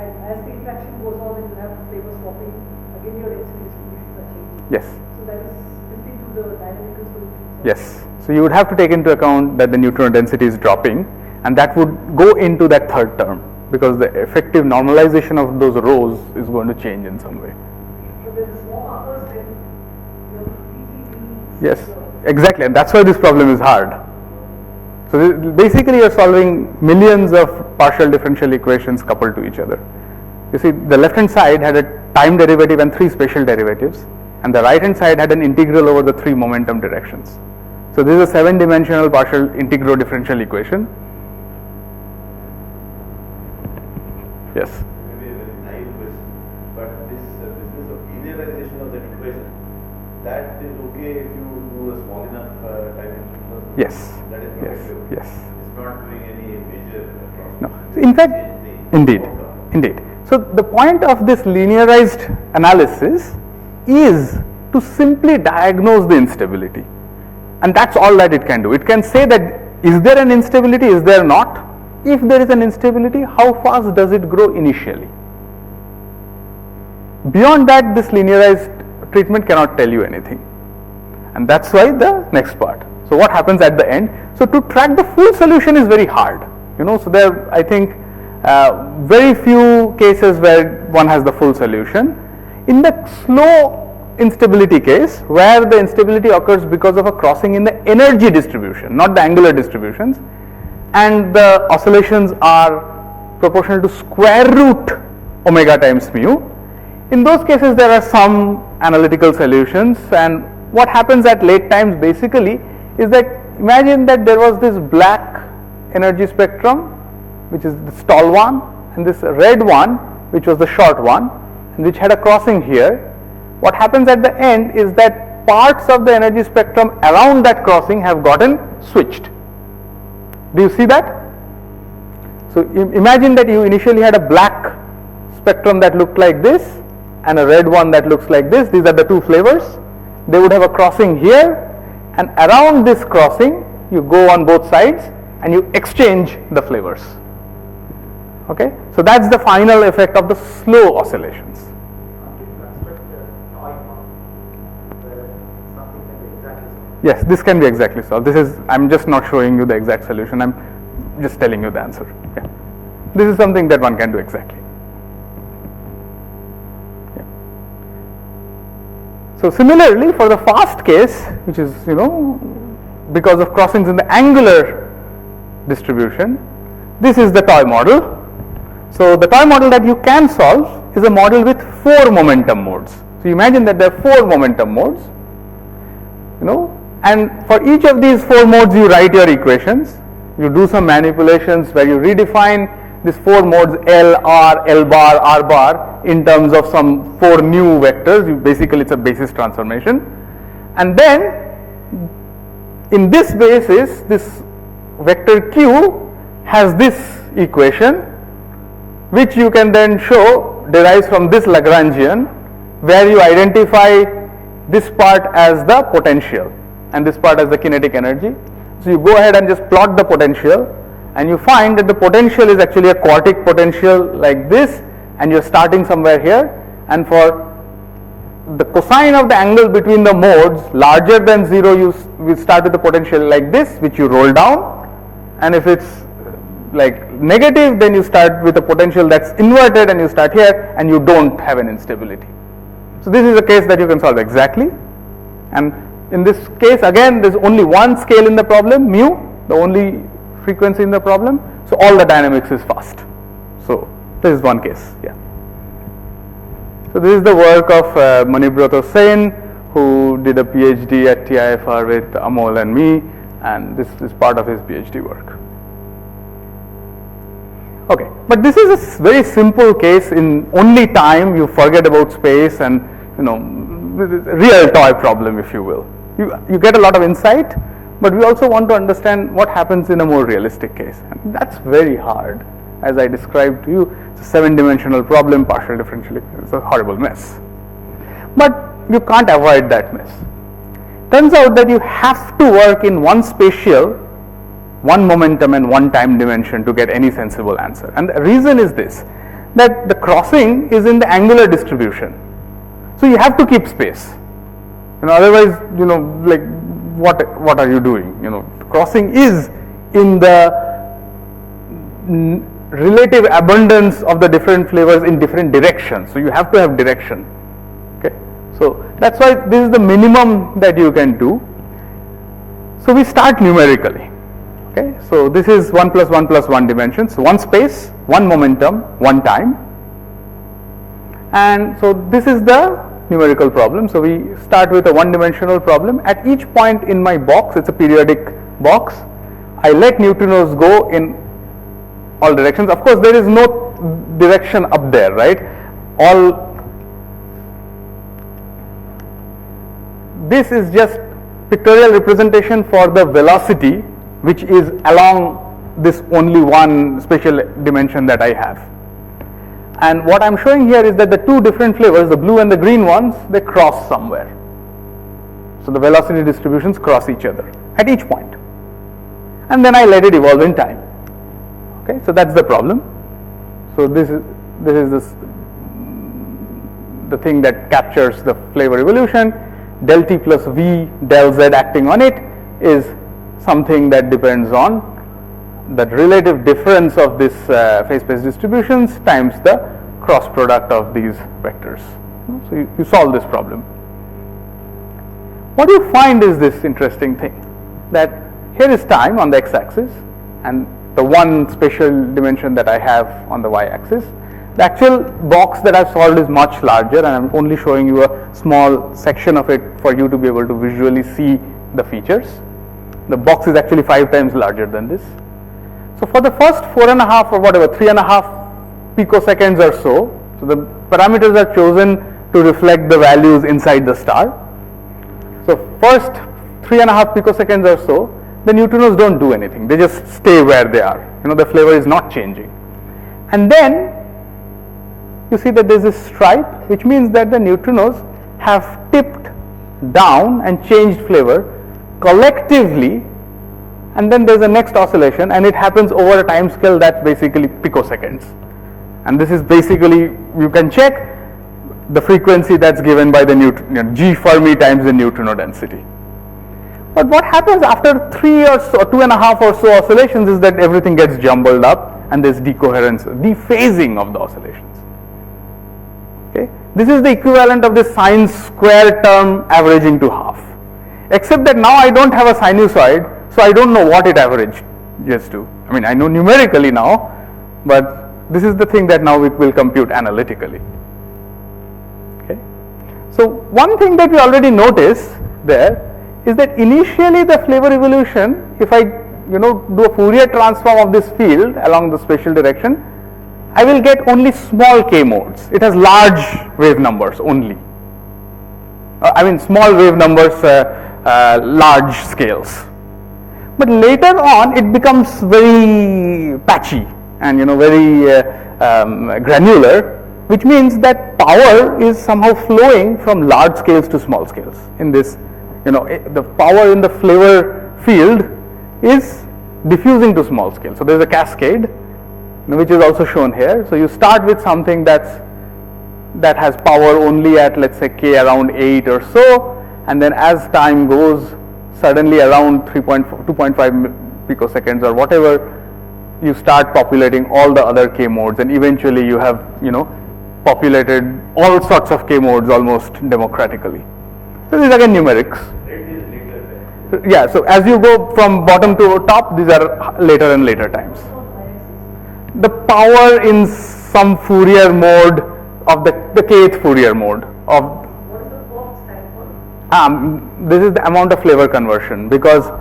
Speaker 1: And as the interaction goes on and you have flavor swapping, again your density distributions are changing.
Speaker 2: Yes.
Speaker 1: So that is built into the dynamical solution.
Speaker 2: Yes. So you would have to take into account that the neutron density is dropping, and that would go into that third term, because the effective normalization of those rows is going to change in some way.
Speaker 1: So when the swap occurs, then you're completely
Speaker 2: Yes, exactly, and that's why this problem is hard. So basically you're solving millions of partial differential equations coupled to each other. You see, the left hand side had a time derivative and 3 spatial derivatives, and the right hand side had an integral over the 3 momentum directions. So this is a 7-dimensional partial integral differential equation. Yes.
Speaker 4: Maybe a very naive question, but this business of linearization of that equation, that is okay if you do a small enough time interval?
Speaker 2: Yes.
Speaker 4: That is
Speaker 2: Yes.
Speaker 4: protective.
Speaker 2: Yes.
Speaker 4: It's not doing any major
Speaker 2: No. So in fact, indeed. So the point of this linearized analysis is to simply diagnose the instability, and that's all that it can do. It can say that is there an instability, is there not? If there is an instability, how fast does it grow initially? Beyond that, this linearized treatment cannot tell you anything, and that's why the next part. So what happens at the end? So to track the full solution is very hard, so there I think very few cases where one has the full solution. In the slow instability case, where the instability occurs because of a crossing in the energy distribution, not the angular distributions, and the oscillations are proportional to square root omega times mu. In those cases there are some analytical solutions, and what happens at late times basically is that imagine that there was this black energy spectrum, which is this tall one, and this red one, which was the short one, and which had a crossing here. What happens at the end is that parts of the energy spectrum around that crossing have gotten switched. Do you see that? So imagine that you initially had a black spectrum that looked like this and a red one that looks like this. These are the two flavors. They would have a crossing here, and around this crossing you go on both sides and you exchange the flavors. Okay, so that's the final effect of the slow oscillations. Yes, this can be exactly solved. I'm just not showing you the exact solution, I'm just telling you the answer. Yeah. This is something that one can do exactly. Yeah. So similarly, for the fast case, which is, because of crossings in the angular distribution, this is the toy model. So the toy model that you can solve is a model with 4 momentum modes. So you imagine that there are 4 momentum modes, and for each of these 4 modes you write your equations. You do some manipulations where you redefine these 4 modes L, R, L bar, R bar in terms of some 4 new vectors. Basically it's a basis transformation, and then in this basis this vector Q has this equation, which you can then show derives from this Lagrangian, where you identify this part as the potential and this part as the kinetic energy. So you go ahead and just plot the potential, and you find that the potential is actually a quartic potential like this, and you're starting somewhere here, and for the cosine of the angle between the modes larger than 0, you will start with the potential like this, which you roll down, and if it's like negative, then you start with a potential that's inverted and you start here and you don't have an instability. So this is a case that you can solve exactly, and in this case again there's only one scale in the problem, mu, the only frequency in the problem, so all the dynamics is fast. So this is one case. Yeah. So this is the work of Manibrata Sen, who did a PhD at TIFR with Amol and me, and this is part of his PhD work. Okay, but this is a very simple case. In only time you forget about space, and real toy problem, if you will. You get a lot of insight, but we also want to understand what happens in a more realistic case, and that's very hard. As I described to you, it's a 7-dimensional problem, partial differential equation. It's a horrible mess, but you can't avoid that mess. Turns out that you have to work in one spatial, one momentum and one time dimension to get any sensible answer. And the reason is this, that the crossing is in the angular distribution, so you have to keep space. Otherwise, like what are you doing? The crossing is in the relative abundance of the different flavors in different directions, so you have to have direction. Okay, so that's why this is the minimum that you can do. So we start numerically. Okay, so this is 1 plus 1 plus 1 dimensions, one space, one momentum, one time, and so this is the numerical problem. So we start with a one-dimensional problem. At each point in my box, it's a periodic box, I let neutrinos go in all directions. Of course, there is no direction up there, right? This is just pictorial representation for the velocity, which is along this only one spatial dimension that I have. And what I'm showing here is that the two different flavors, the blue and the green ones, they cross somewhere. So the velocity distributions cross each other at each point. And then I let it evolve in time. Okay, so that's the problem. So this is the thing that captures the flavor evolution. Del t plus v del z acting on it is something that depends on the relative difference of this phase space distributions times the cross product of these vectors. So you solve this problem. What you find is this interesting thing, that here is time on the x-axis and the one spatial dimension that I have on the y-axis, The actual box that I've solved is much larger, and I'm only showing you a small section of it for you to be able to visually see the features. The box is actually 5 times larger than this. So for the first 4.5 or whatever, 3.5 picoseconds or so, so the parameters are chosen to reflect the values inside the star. So first 3.5 picoseconds or so, the neutrinos don't do anything. They just stay where they are. The flavor is not changing. And then you see that there is this stripe, which means that the neutrinos have tipped down and changed flavor collectively, and then there's a next oscillation, and it happens over a time scale that's basically picoseconds. And this is basically, you can check the frequency that's given by the G Fermi times the neutrino density. But what happens after 3 or so, 2.5 or so oscillations is that everything gets jumbled up and there's decoherence, dephasing of the oscillations. Okay, this is the equivalent of the sine square term averaging to half, except that now I don't have a sinusoid, so I don't know what it averages to. I mean, I know numerically now, but this is the thing that now we will compute analytically. Okay, so one thing that we already noticed there is that initially the flavor evolution, if I do a Fourier transform of this field along the spatial direction, I will get only small k modes. It has large wave numbers only. Small wave numbers, large scales. But later on, it becomes very patchy and very granular, which means that power is somehow flowing from large scales to small scales. In this, the power in the flavor field is diffusing to small scale. So there is a cascade, which is also shown here. So you start with something that has power only at, let's say, k around 8 or so, and then as time goes, suddenly around 2.5 picoseconds or whatever, you start populating all the other k modes, and eventually you have populated all sorts of k modes almost democratically. So these are again numerics. Yeah, so as you go from bottom to top, these are later and later times. The power in some Fourier mode of the kth Fourier mode of.
Speaker 5: What is the box stand for?
Speaker 2: This is the amount of flavor conversion, because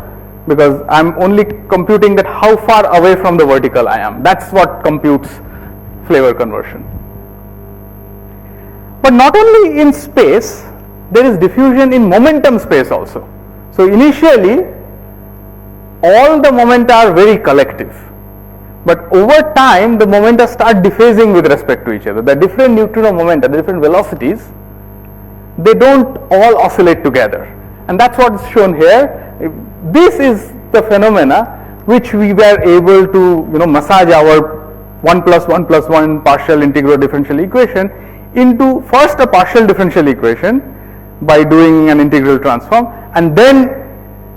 Speaker 2: I'm only computing that how far away from the vertical I am. That's what computes flavor conversion. But not only in space, there is diffusion in momentum space also. So initially, all the momenta are very collective, but over time the momenta start dephasing with respect to each other. The different neutrino momenta, the different velocities, they don't all oscillate together, and that's what is shown here. This is the phenomena which we were able to massage our 1 plus 1 plus 1 partial integral differential equation into first a partial differential equation by doing an integral transform, and then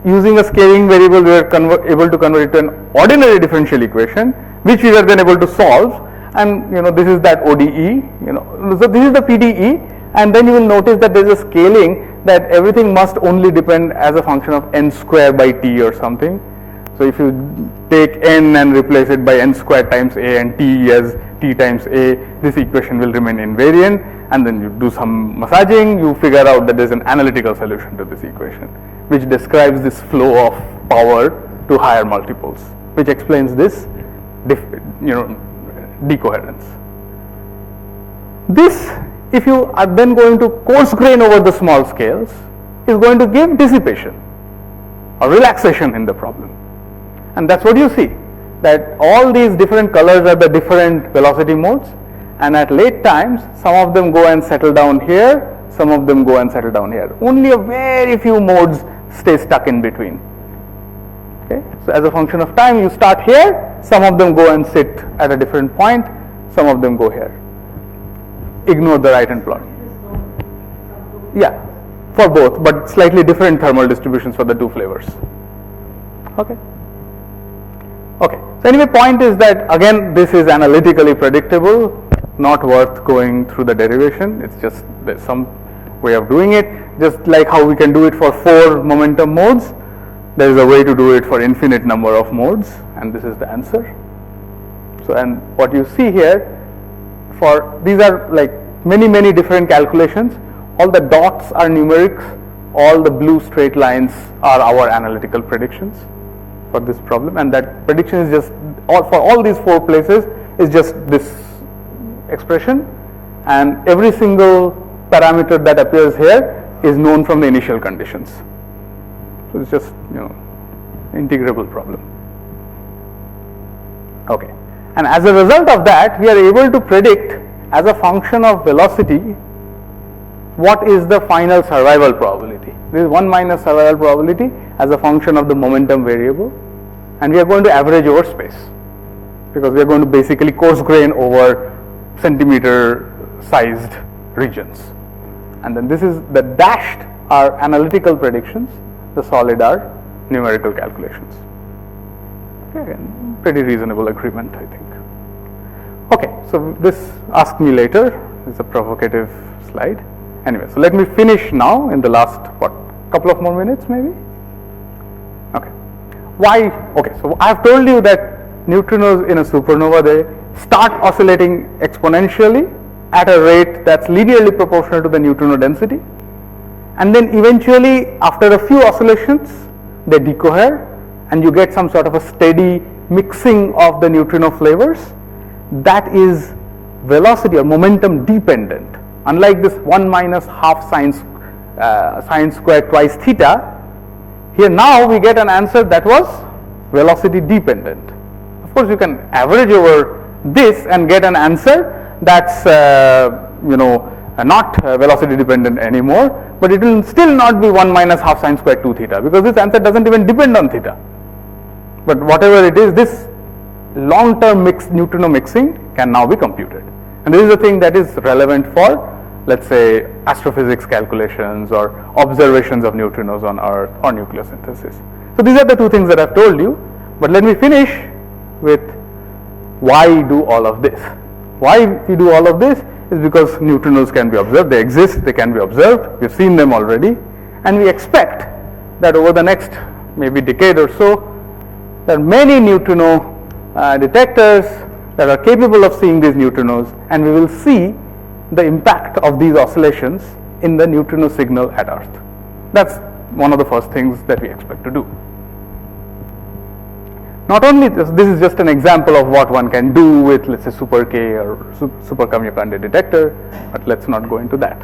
Speaker 2: using a scaling variable we were able to convert it to an ordinary differential equation, which we were then able to solve, and this is that ODE, so this is the PDE, and then you will notice that there is a scaling that everything must only depend as a function of n square by t or something. So if you take n and replace it by n squared times a and t as t times a, this equation will remain invariant, and then you do some massaging, you figure out that there is an analytical solution to this equation, which describes this flow of power to higher multiples, which explains this decoherence. This, if you are then going to coarse grain over the small scales, is going to give dissipation or relaxation in the problem. And that's what you see, that all these different colors are the different velocity modes, and at late times some of them go and settle down here, some of them go and settle down here. Only a very few modes stay stuck in between. Okay, so as a function of time, you start here, some of them go and sit at a different point, some of them go here. Ignore the right hand plot. Yeah, for both, but slightly different thermal distributions for the two flavors. Okay. Okay, so anyway, point is that again this is analytically predictable, not worth going through the derivation. It's just there's some way of doing it, just like how we can do it for 4 momentum modes. There is a way to do it for infinite number of modes, and this is the answer. So, and what you see here, these are like many different calculations. All the dots are numerics, all the blue straight lines are our analytical predictions for this problem, and that prediction is just for all these 4 places is just this expression, and every single parameter that appears here is known from the initial conditions. So it's just integrable problem. Okay, and as a result of that, we are able to predict as a function of velocity what is the final survival probability. This is 1 minus survival probability as a function of the momentum variable, and we are going to average over space, because we are going to basically coarse grain over centimeter sized regions. And then this is the dashed are analytical predictions, the solid are numerical calculations. Okay, pretty reasonable agreement, I think. Okay, so this ask me later is a provocative slide. Anyway, so let me finish now in the last couple of more minutes maybe. Okay, why? Okay, so I have told you that neutrinos in a supernova, they start oscillating exponentially at a rate that's linearly proportional to the neutrino density, and then eventually after a few oscillations they decohere and you get some sort of a steady mixing of the neutrino flavors that is velocity or momentum dependent. Unlike this 1 minus half sine squared twice theta, here now we get an answer that was velocity dependent. Of course, you can average over this and get an answer that's not velocity dependent anymore, but it will still not be 1 minus half sine squared 2 theta, because this answer doesn't even depend on theta. But whatever it is, this long-term neutrino mixing can now be computed, and this is the thing that is relevant for, let's say, astrophysics calculations or observations of neutrinos on Earth or nucleosynthesis. So these are the 2 things that I've told you, but let me finish with why do all of this. Why we do all of this is because neutrinos can be observed, they exist, they can be observed, we've seen them already, and we expect that over the next maybe decade or so, there are many neutrino detectors that are capable of seeing these neutrinos, and we will see the impact of these oscillations in the neutrino signal at Earth. That's one of the first things that we expect to do. Not only this is just an example of what one can do with, let's say, super K or super Kamiokande detector, but let's not go into that.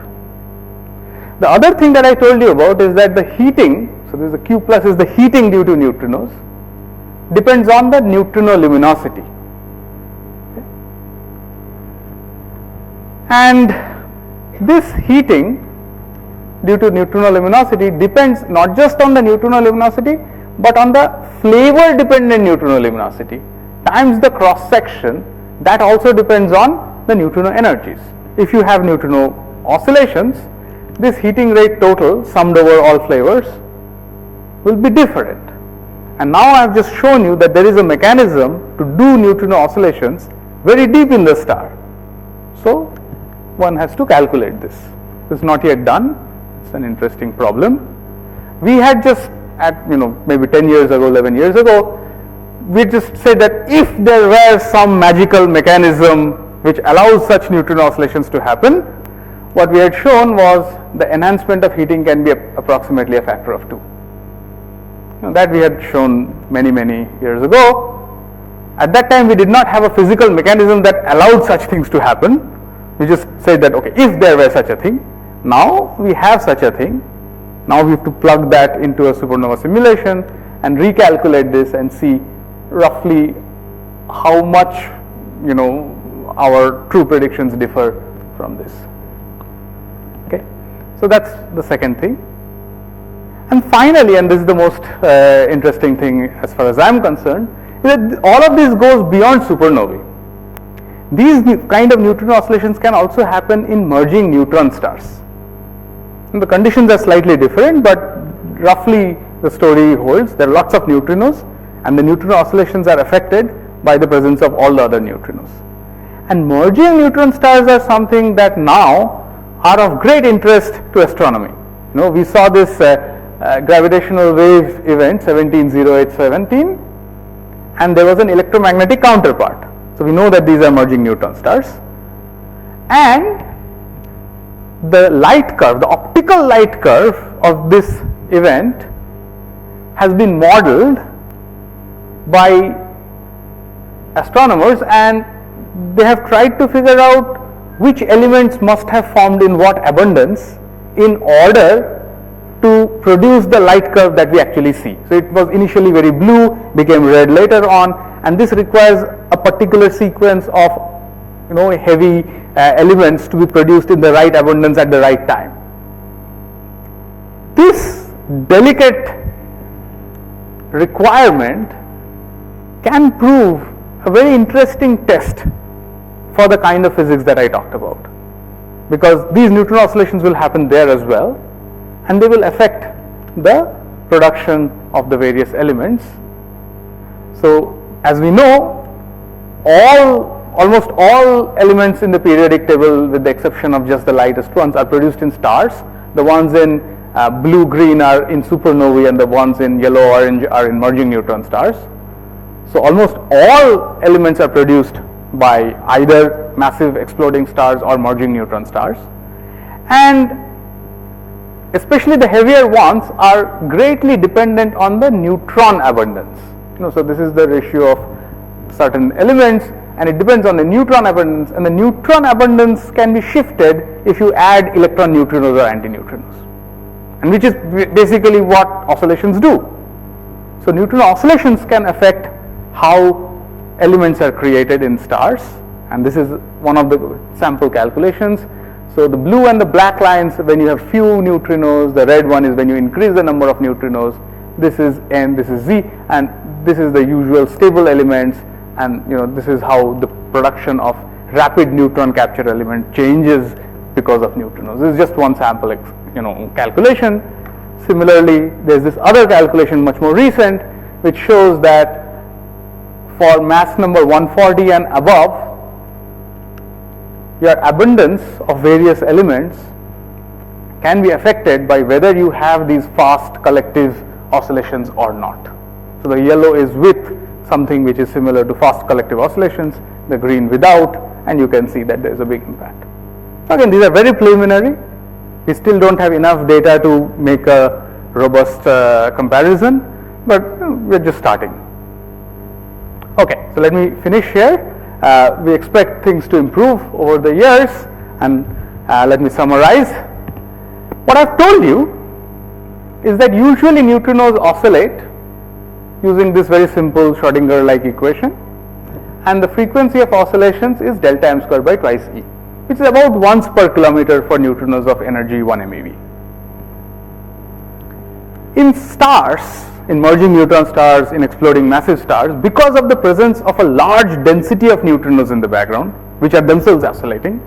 Speaker 2: The other thing that I told you about is that the heating, so this is the Q plus is the heating due to neutrinos, depends on the neutrino luminosity. Okay. And this heating due to neutrino luminosity depends not just on the neutrino luminosity, but on the flavor dependent neutrino luminosity times the cross section, that also depends on the neutrino energies. If you have neutrino oscillations, this heating rate total summed over all flavors will be different. And now I have just shown you that there is a mechanism to do neutrino oscillations very deep in the star. So one has to calculate this. This is not yet done. It's an interesting problem. We had just at maybe 10 years ago, 11 years ago, we just said that if there were some magical mechanism which allows such neutrino oscillations to happen, what we had shown was the enhancement of heating can be approximately a factor of 2. That we had shown many years ago. At that time we did not have a physical mechanism that allowed such things to happen. We just said that, okay, if there were such a thing. Now we have such a thing. Now we have to plug that into a supernova simulation and recalculate this and see roughly how much our true predictions differ from this. Okay, so that's the second thing. And finally, and this is the most interesting thing as far as I am concerned, is that all of this goes beyond supernovae. These kind of neutrino oscillations can also happen in merging neutron stars. And the conditions are slightly different, but roughly the story holds. There are lots of neutrinos, and the neutrino oscillations are affected by the presence of all the other neutrinos. And merging neutron stars are something that now are of great interest to astronomy. We saw this gravitational wave event 170817, and there was an electromagnetic counterpart. So we know that these are merging neutron stars. and the light curve, the optical light curve of this event has been modeled by astronomers, and they have tried to figure out which elements must have formed in what abundance in order to produce the light curve that we actually see. So it was initially very blue, became red later on, and this requires a particular sequence of heavy elements to be produced in the right abundance at the right time. This delicate requirement can prove a very interesting test for the kind of physics that I talked about, because these neutron oscillations will happen there as well, and they will affect the production of the various elements. So as we know, almost all elements in the periodic table, with the exception of just the lightest ones, are produced in stars. The ones in blue green are in supernovae, and the ones in yellow orange are in merging neutron stars. So almost all elements are produced by either massive exploding stars or merging neutron stars, and especially the heavier ones are greatly dependent on the neutron abundance. So this is the ratio of certain elements, and it depends on the neutron abundance, and the neutron abundance can be shifted if you add electron neutrinos or antineutrinos, and which is basically what oscillations do. So Neutrino oscillations can affect how elements are created in stars, and this is one of the sample calculations. So the blue and the black lines when you have few neutrinos, the red one is when you increase the number of neutrinos. This is N, this is Z, and this is the usual stable elements, and this is how the production of rapid neutron capture element changes because of neutrinos. This is just one sample calculation. Similarly, there is this other calculation, much more recent, which shows that for mass number 140 and above, your abundance of various elements can be affected by whether you have these fast collective oscillations or not. So the yellow is with something which is similar to fast collective oscillations, the green without, and you can see that there is a big impact. Again, these are very preliminary. We still don't have enough data to make a robust comparison, but we're just starting. Okay, so let me finish here. We expect things to improve over the years, and let me summarize. What I've told you is that usually neutrinos oscillate using this very simple Schrodinger-like equation, and the frequency of oscillations is delta m squared by twice E, which is about once per kilometer for neutrinos of energy 1 MeV. In stars, in merging neutron stars, in exploding massive stars, because of the presence of a large density of neutrinos in the background, which are themselves oscillating,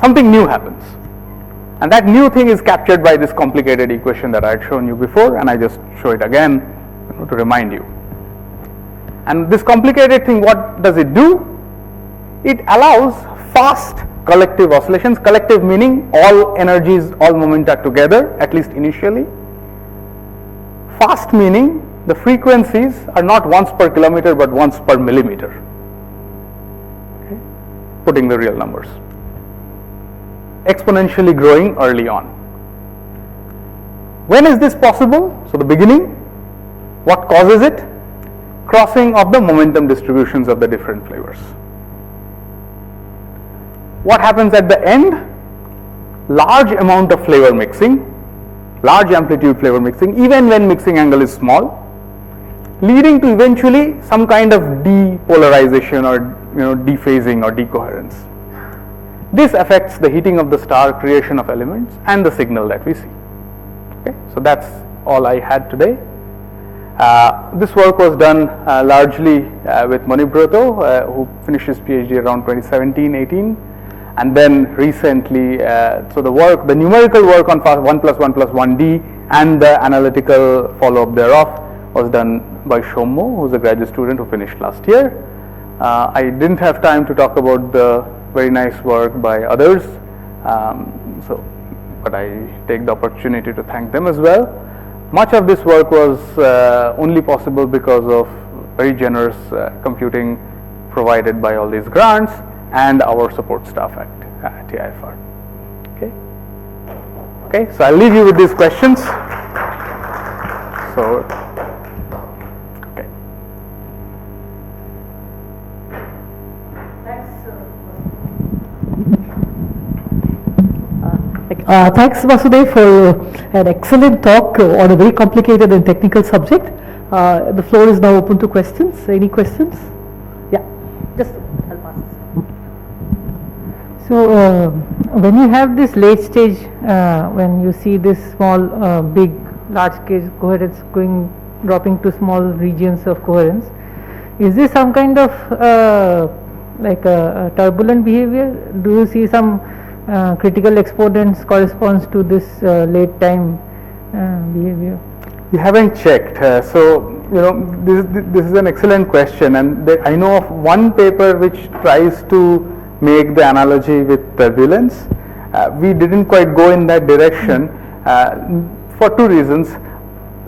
Speaker 2: something new happens. And that new thing is captured by this complicated equation that I had shown you before, and I just show it again to remind you. And this complicated thing, what does it do? It allows fast collective oscillations, collective meaning all energies, all momenta together, at least initially. Fast meaning the frequencies are not once per kilometer but once per millimeter, okay, putting the real numbers. Exponentially growing early on. When is this possible? So the beginning, what causes it? Crossing of the momentum distributions of the different flavors. What happens at the end? Large amount of flavor mixing, large amplitude flavor mixing, even when mixing angle is small, leading to eventually some kind of depolarization or dephasing or decoherence. This affects the heating of the star, creation of elements, and the signal that we see. Okay, so that's all I had today. This work was done largely with Manibroto, who finished his PhD around 2017-18, and then recently, so the numerical work on 1 plus 1 plus 1D and the analytical follow-up thereof was done by Shommo, who's a graduate student who finished last year. I didn't have time to talk about the very nice work by others, but I take the opportunity to thank them as well. Much of this work was only possible because of very generous computing provided by all these grants and our support staff at TIFR. Okay. Okay. So I'll leave you with these questions. So. Okay.
Speaker 1: Thanks, Basudeb, for an excellent talk on a very complicated and technical subject. The floor is now open to questions. Any questions? Yeah, just I'll pass this.
Speaker 6: So, when you have this late stage, when you see this small, big, large scale coherence dropping to small regions of coherence, is this some kind of like a turbulent behavior? Do you see some critical exponents corresponds to this late time behavior?
Speaker 2: We haven't checked. So, this is an excellent question, and I know of one paper which tries to make the analogy with turbulence. We didn't quite go in that direction for two reasons.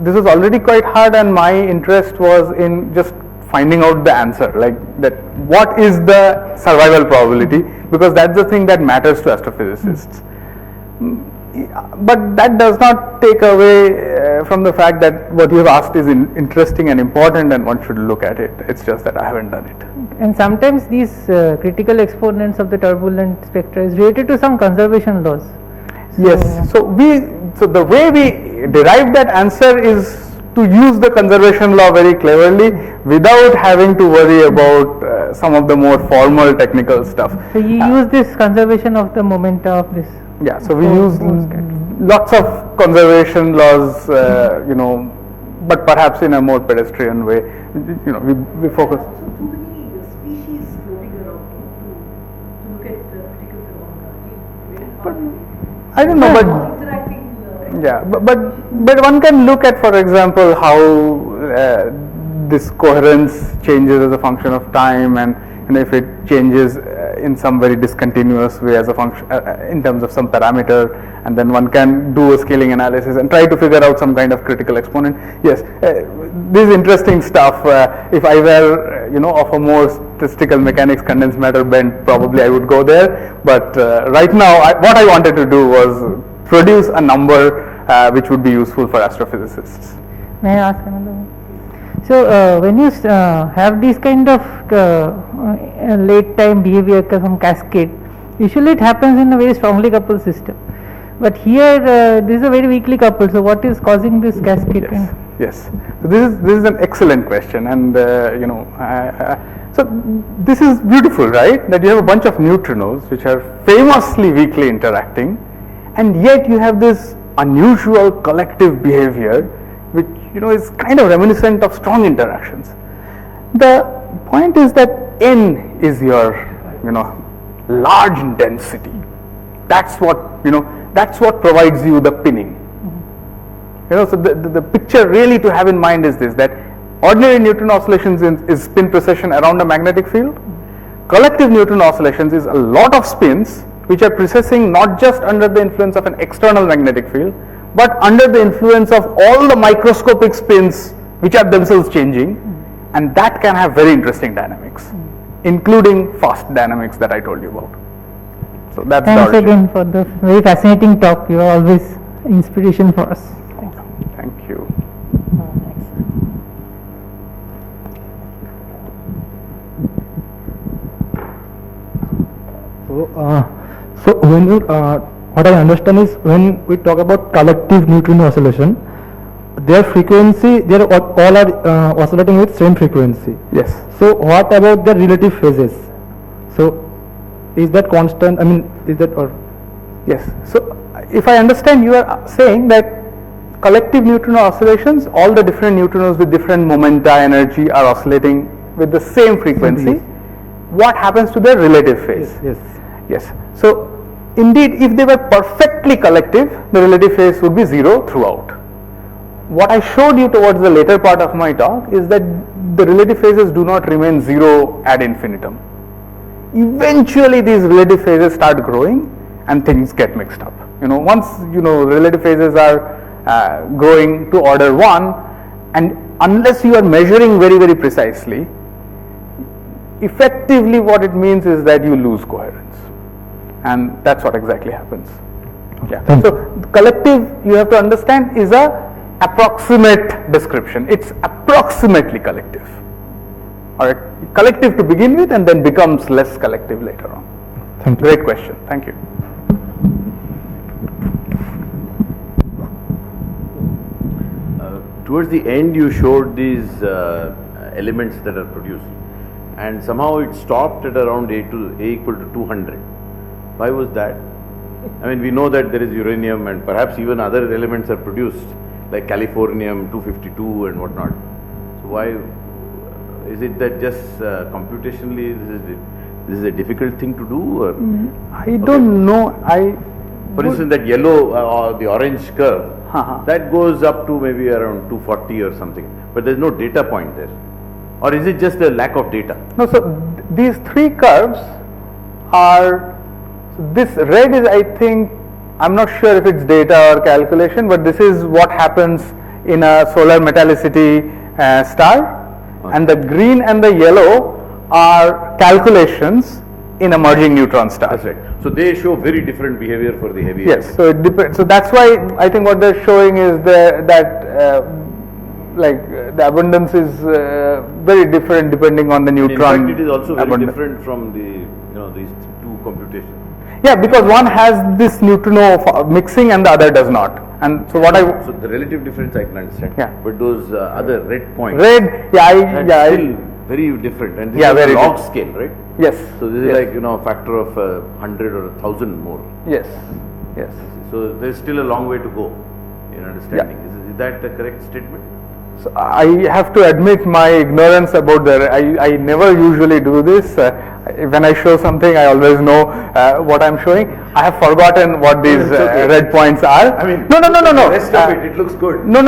Speaker 2: This was already quite hard, and my interest was in just finding out the answer, like that what is the survival probability, because that's the thing that matters to astrophysicists. But that does not take away from the fact that what you have asked is interesting and important, and one should look at it. It's just that I haven't done it.
Speaker 6: And sometimes these critical exponents of the turbulent spectra is related to some conservation laws.
Speaker 2: Yes. So the way we derive that answer is to use the conservation law very cleverly without having to worry about some of the more formal technical stuff.
Speaker 6: So you use this conservation of the momenta of this.
Speaker 2: Yeah. So we use lots of conservation laws, but perhaps in a more pedestrian way. We focus.
Speaker 5: Also, too many species floating around to look at the critical phenomena.
Speaker 2: I don't know, but
Speaker 5: Interacting.
Speaker 2: yeah, but one can look at, for example, how this coherence changes as a function of time, and if it changes in some very discontinuous way as a function in terms of some parameter, and then one can do a scaling analysis and try to figure out some kind of critical exponent. Yes, this is interesting stuff. If I were, of a more statistical mechanics condensed matter bent, probably I would go there. But right now, what I wanted to do was produce a number which would be useful for astrophysicists.
Speaker 6: May I ask another one? So, when you have these kind of late time behavior from cascade, usually it happens in a very strongly coupled system. But here, this is a very weakly coupled. So, what is causing this cascade?
Speaker 2: Yes. So this is an excellent question, and so this is beautiful, right? That you have a bunch of neutrinos which are famously weakly interacting, and yet you have this unusual collective behavior, which is kind of reminiscent of strong interactions. The point is that N is your large density. That's what provides you the pinning. So the picture really to have in mind is this, that ordinary Neutron oscillations is spin precession around a magnetic field. Collective Neutron oscillations is a lot of spins which are precessing not just under the influence of an external magnetic field, but under the influence of all the microscopic spins which are themselves changing, and that can have very interesting dynamics, including fast dynamics that I told you about. So that's
Speaker 6: Thanks again for the very fascinating talk. You are always inspiration for us.
Speaker 2: Thank you.
Speaker 7: So when you, what I understand is when we talk about collective neutrino oscillation, their frequency, they all are oscillating with same frequency.
Speaker 2: Yes.
Speaker 7: So what about the relative phases? So is that constant? I mean, is that or?
Speaker 2: Yes. So if I understand, you are saying that collective neutrino oscillations, all the different neutrinos with different momenta energy are oscillating with the same frequency.
Speaker 7: Yes.
Speaker 2: What happens to their relative phase?
Speaker 7: Yes.
Speaker 2: Yes. So indeed, if they were perfectly collective, the relative phase would be zero throughout. What I showed you towards the later part of my talk is that the relative phases do not remain zero ad infinitum. Eventually these relative phases start growing and things get mixed up. Once relative phases are growing to order 1, and unless you are measuring very, very precisely, effectively what it means is that you lose coherence. and that's what exactly happens. Yeah.
Speaker 7: Thank
Speaker 2: So collective, you have to understand, is a approximate description. It's approximately collective. All right, collective to begin with, and then becomes less collective later on.
Speaker 7: Thank you.
Speaker 2: Great question. Thank you.
Speaker 4: Towards the end, you showed these elements that are produced, and somehow it stopped at around A equal to 200. Why was that? I mean, we know that there is uranium and perhaps even other elements are produced, like californium 252 and whatnot. So why is it that just computationally this is a difficult thing to do? Or
Speaker 2: I don't know.
Speaker 4: For instance, that yellow or the orange curve, that goes up to maybe around 240 or something, but there's no data point there. Or is it just a lack of data?
Speaker 2: No, so these three curves are, this red is, I think, I'm not sure if it's data or calculation, but this is what happens in a solar metallicity star, and the green and the yellow are calculations in a merging neutron star.
Speaker 4: That's right. So they show very different behavior for the heavy.
Speaker 2: Yes, so it depends. So that's why I think what they're showing is that the abundance is very different depending on the neutron.
Speaker 4: In fact, it is also very
Speaker 2: abundance.
Speaker 4: different from the these two computations.
Speaker 2: Yeah, because one has this neutrino mixing and the other does not. And so what
Speaker 4: So the relative difference I can understand.
Speaker 2: Yeah.
Speaker 4: But those other red points.
Speaker 2: red,
Speaker 4: That's still very different, and this
Speaker 2: Yeah,
Speaker 4: is
Speaker 2: very
Speaker 4: a log
Speaker 2: different.
Speaker 4: scale, right?
Speaker 2: yes.
Speaker 4: So this
Speaker 2: yes.
Speaker 4: is like a factor of 100 or 1,000 more.
Speaker 2: Yes, yes.
Speaker 4: So there is still a long way to go in understanding. Is that a correct statement?
Speaker 2: So I have to admit my ignorance about I never usually do this. When I show something, I always know what I'm showing. I have forgotten what these
Speaker 4: It's okay.
Speaker 2: red points are.
Speaker 4: I mean,
Speaker 2: no.
Speaker 4: The rest of it looks good.
Speaker 2: No.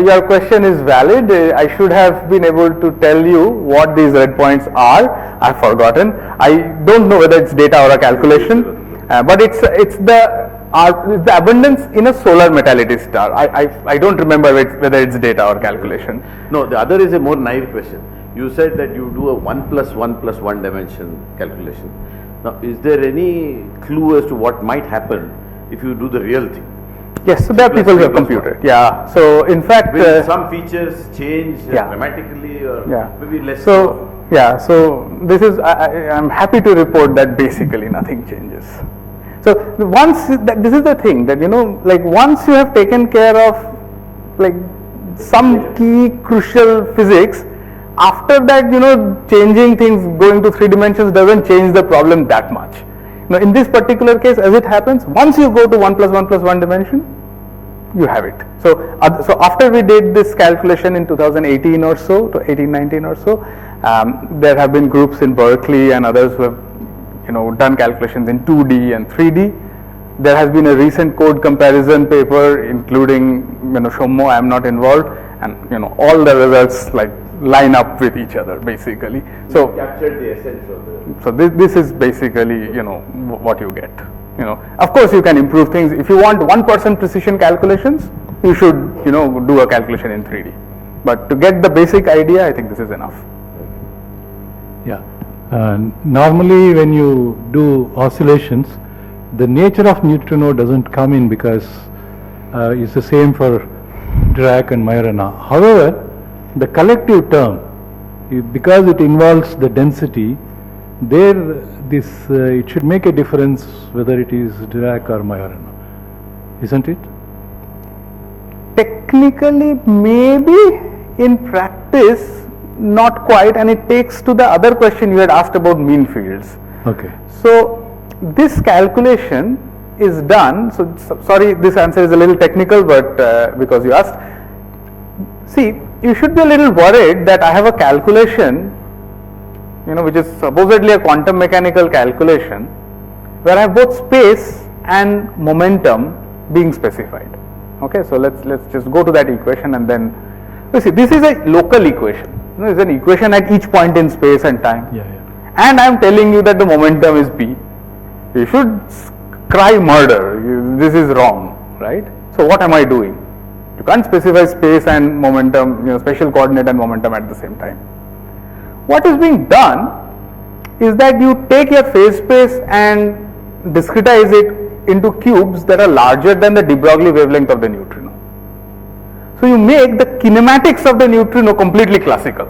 Speaker 2: Your question is valid. I should have been able to tell you what these red points are. I've forgotten. I don't know whether it's data or a calculation, but it's the abundance in a solar metallity star. I don't remember whether it's data or calculation.
Speaker 4: No, the other is a more naive question. You said that you do a 1 + 1 + 1 dimension calculation. Now, is there any clue as to what might happen if you do the real thing?
Speaker 2: Yes, so there are people who have computed. Yeah. So in fact,
Speaker 4: Will some features change
Speaker 2: yeah.
Speaker 4: dramatically, or
Speaker 2: yeah.
Speaker 4: maybe less?
Speaker 2: So yeah. So this is I'm happy to report that basically nothing changes. So this is the thing that once you have taken care of some key crucial physics, after that changing things, going to 3 dimensions doesn't change the problem that much. Now in this particular case, as it happens, once you go to 1 + 1 + 1 dimension, you have it. So after we did this calculation in 2018 or so, to 18-19 or so, there have been groups in Berkeley and others who have done calculations in 2D and 3D. There has been a recent code comparison paper, including Shommo. I am not involved, and all the results line up with each other basically. So
Speaker 4: captured the essence of the.
Speaker 2: So this is basically what you get. Of course you can improve things. If you want 1% precision calculations, you should do a calculation in 3D. But to get the basic idea, I think this is enough.
Speaker 3: Yeah. Normally when you do oscillations, the nature of neutrino doesn't come in because it's the same for Dirac and Majorana. However, the collective term, because it involves the density, it should make a difference whether it is Dirac or Majorana, isn't it?
Speaker 2: Technically, maybe. In practice, not quite, and it takes to the other question you had asked about mean fields.
Speaker 3: Okay.
Speaker 2: So this calculation is done. So sorry, this answer is a little technical, but because you asked, see, you should be a little worried that I have a calculation, which is supposedly a quantum mechanical calculation, where I have both space and momentum being specified. Okay, so let's just go to that equation, and then you see, this is a local equation. It's an equation at each point in space and time.
Speaker 3: Yeah.
Speaker 2: And I am telling you that the momentum is b. You should cry murder. This is wrong, right? So what am I doing? You can't specify space and momentum, spatial coordinate and momentum at the same time. What is being done is that you take your phase space and discretize it into cubes that are larger than the de Broglie wavelength of the neutrino. So you make the kinematics of the neutrino completely classical,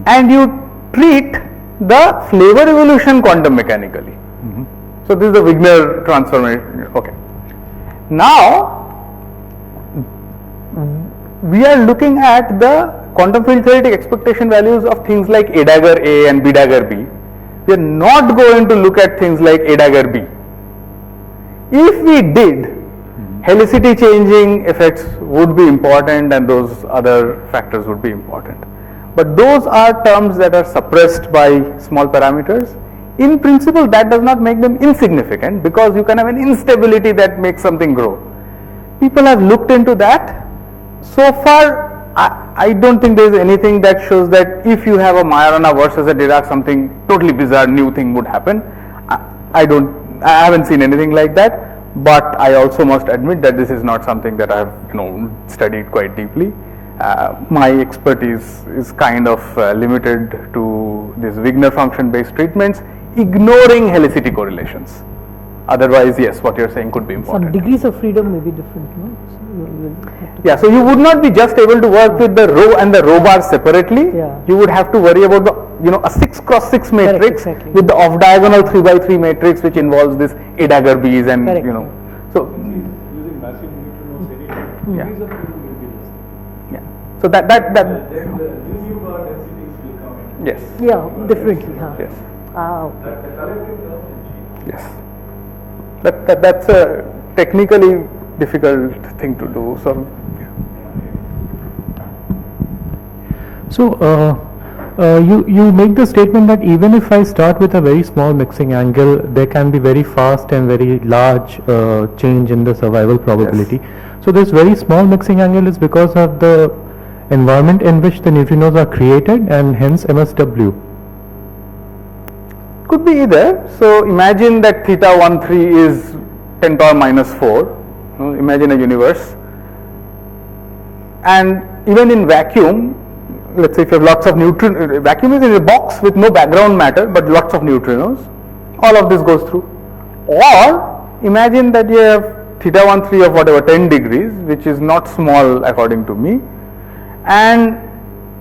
Speaker 2: and you treat the flavor evolution quantum mechanically. So this is the Wigner transformation. Okay. Now we are looking at the quantum field theoretic expectation values of things like A dagger A and B dagger B. We are not going to look at things like A dagger B. If we did, helicity changing effects would be important and those other factors would be important. But those are terms that are suppressed by small parameters. In principle, that does not make them insignificant because you can have an instability that makes something grow. People have looked into that. So far, I don't think there is anything that shows that if you have a Majorana versus a Dirac, something totally bizarre new thing would happen. I haven't seen anything like that. But I also must admit that this is not something that I have studied quite deeply. My expertise is kind of limited to these Wigner function based treatments, ignoring helicity correlations. Otherwise, yes, what you're saying could be important.
Speaker 1: Some degrees of freedom may be different, no? So
Speaker 2: yeah, so you would not be just able to work with the rho and the rho bar separately.
Speaker 1: Yeah.
Speaker 2: You would have to worry about the a 6x6 matrix
Speaker 1: exactly.
Speaker 2: with the off diagonal 3x3 matrix, which involves this A dagger B's and
Speaker 1: Correct.
Speaker 2: So
Speaker 3: Using massive neutrinos anyway,
Speaker 2: Yeah.
Speaker 3: degrees of freedom will be less.
Speaker 2: yeah. So that
Speaker 3: Then the new bar densities will come in.
Speaker 2: yes.
Speaker 1: yeah, differently. Huh?
Speaker 2: Yes.
Speaker 1: Ah,
Speaker 3: That the collective term will change.
Speaker 2: Yes. That's a technically difficult thing to do. So
Speaker 7: So you make the statement that even if I start with a very small mixing angle, there can be very fast and very large change in the survival probability. So this very small mixing angle is because of the environment in which the neutrinos are created and hence MSW.
Speaker 2: could be either. So imagine that theta 13 is 10 power minus 4. Imagine a universe, and even in vacuum, let's say if you have lots of vacuum is in a box with no background matter but lots of neutrinos, all of this goes through. Or imagine that you have theta 13 of whatever 10 degrees, which is not small according to me, and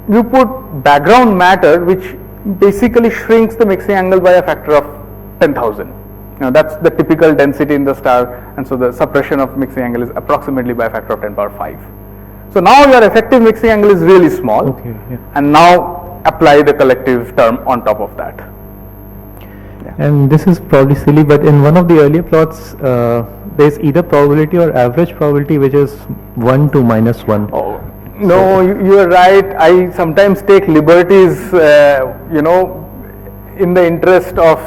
Speaker 2: you put background matter which basically shrinks the mixing angle by a factor of 10,000. That's the typical density in the star, and so the suppression of mixing angle is approximately by a factor of 10 power 5. So now your effective mixing angle is really small,
Speaker 7: Okay, yeah.
Speaker 2: and now apply the collective term on top of that.
Speaker 7: And this is probably silly, but in one of the earlier plots, there is either probability or average probability which is 1 to minus 1.
Speaker 2: Oh, no, you are right. I sometimes take liberties, in the interest of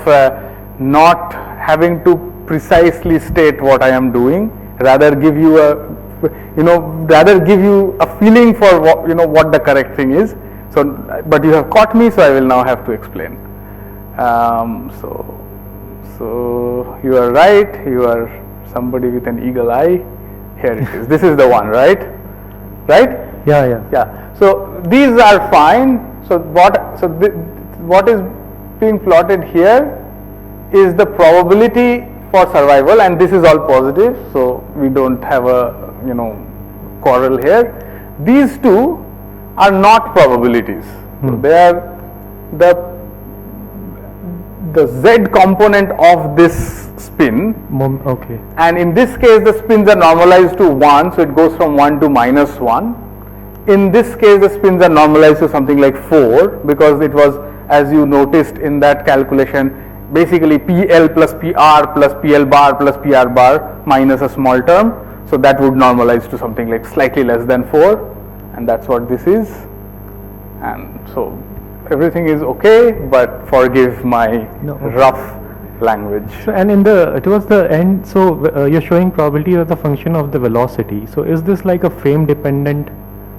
Speaker 2: not having to precisely state what I am doing, rather give you a feeling for what the correct thing is. So, but you have caught me, so I will now have to explain. So you are right. You are somebody with an eagle eye. Here it is. This is the one, right? Right?
Speaker 7: Yeah.
Speaker 2: Yeah. So these are fine. So what is being plotted here is the probability for survival, and this is all positive. So we don't have a quarrel here. These two are not probabilities. So they are the z component of this spin.
Speaker 7: Okay.
Speaker 2: And in this case, the spins are normalized to 1, so it goes from 1 to minus 1. In this case, the spins are normalized to something like 4, because it was, as you noticed in that calculation, basically PL plus PR plus PL bar plus PR bar minus a small term. So that would normalize to something like slightly less than 4, and that's what this is. And so everything is okay, but forgive my rough language.
Speaker 7: So, and towards the end, so you're showing probability as a function of the velocity. So is this like a frame dependent?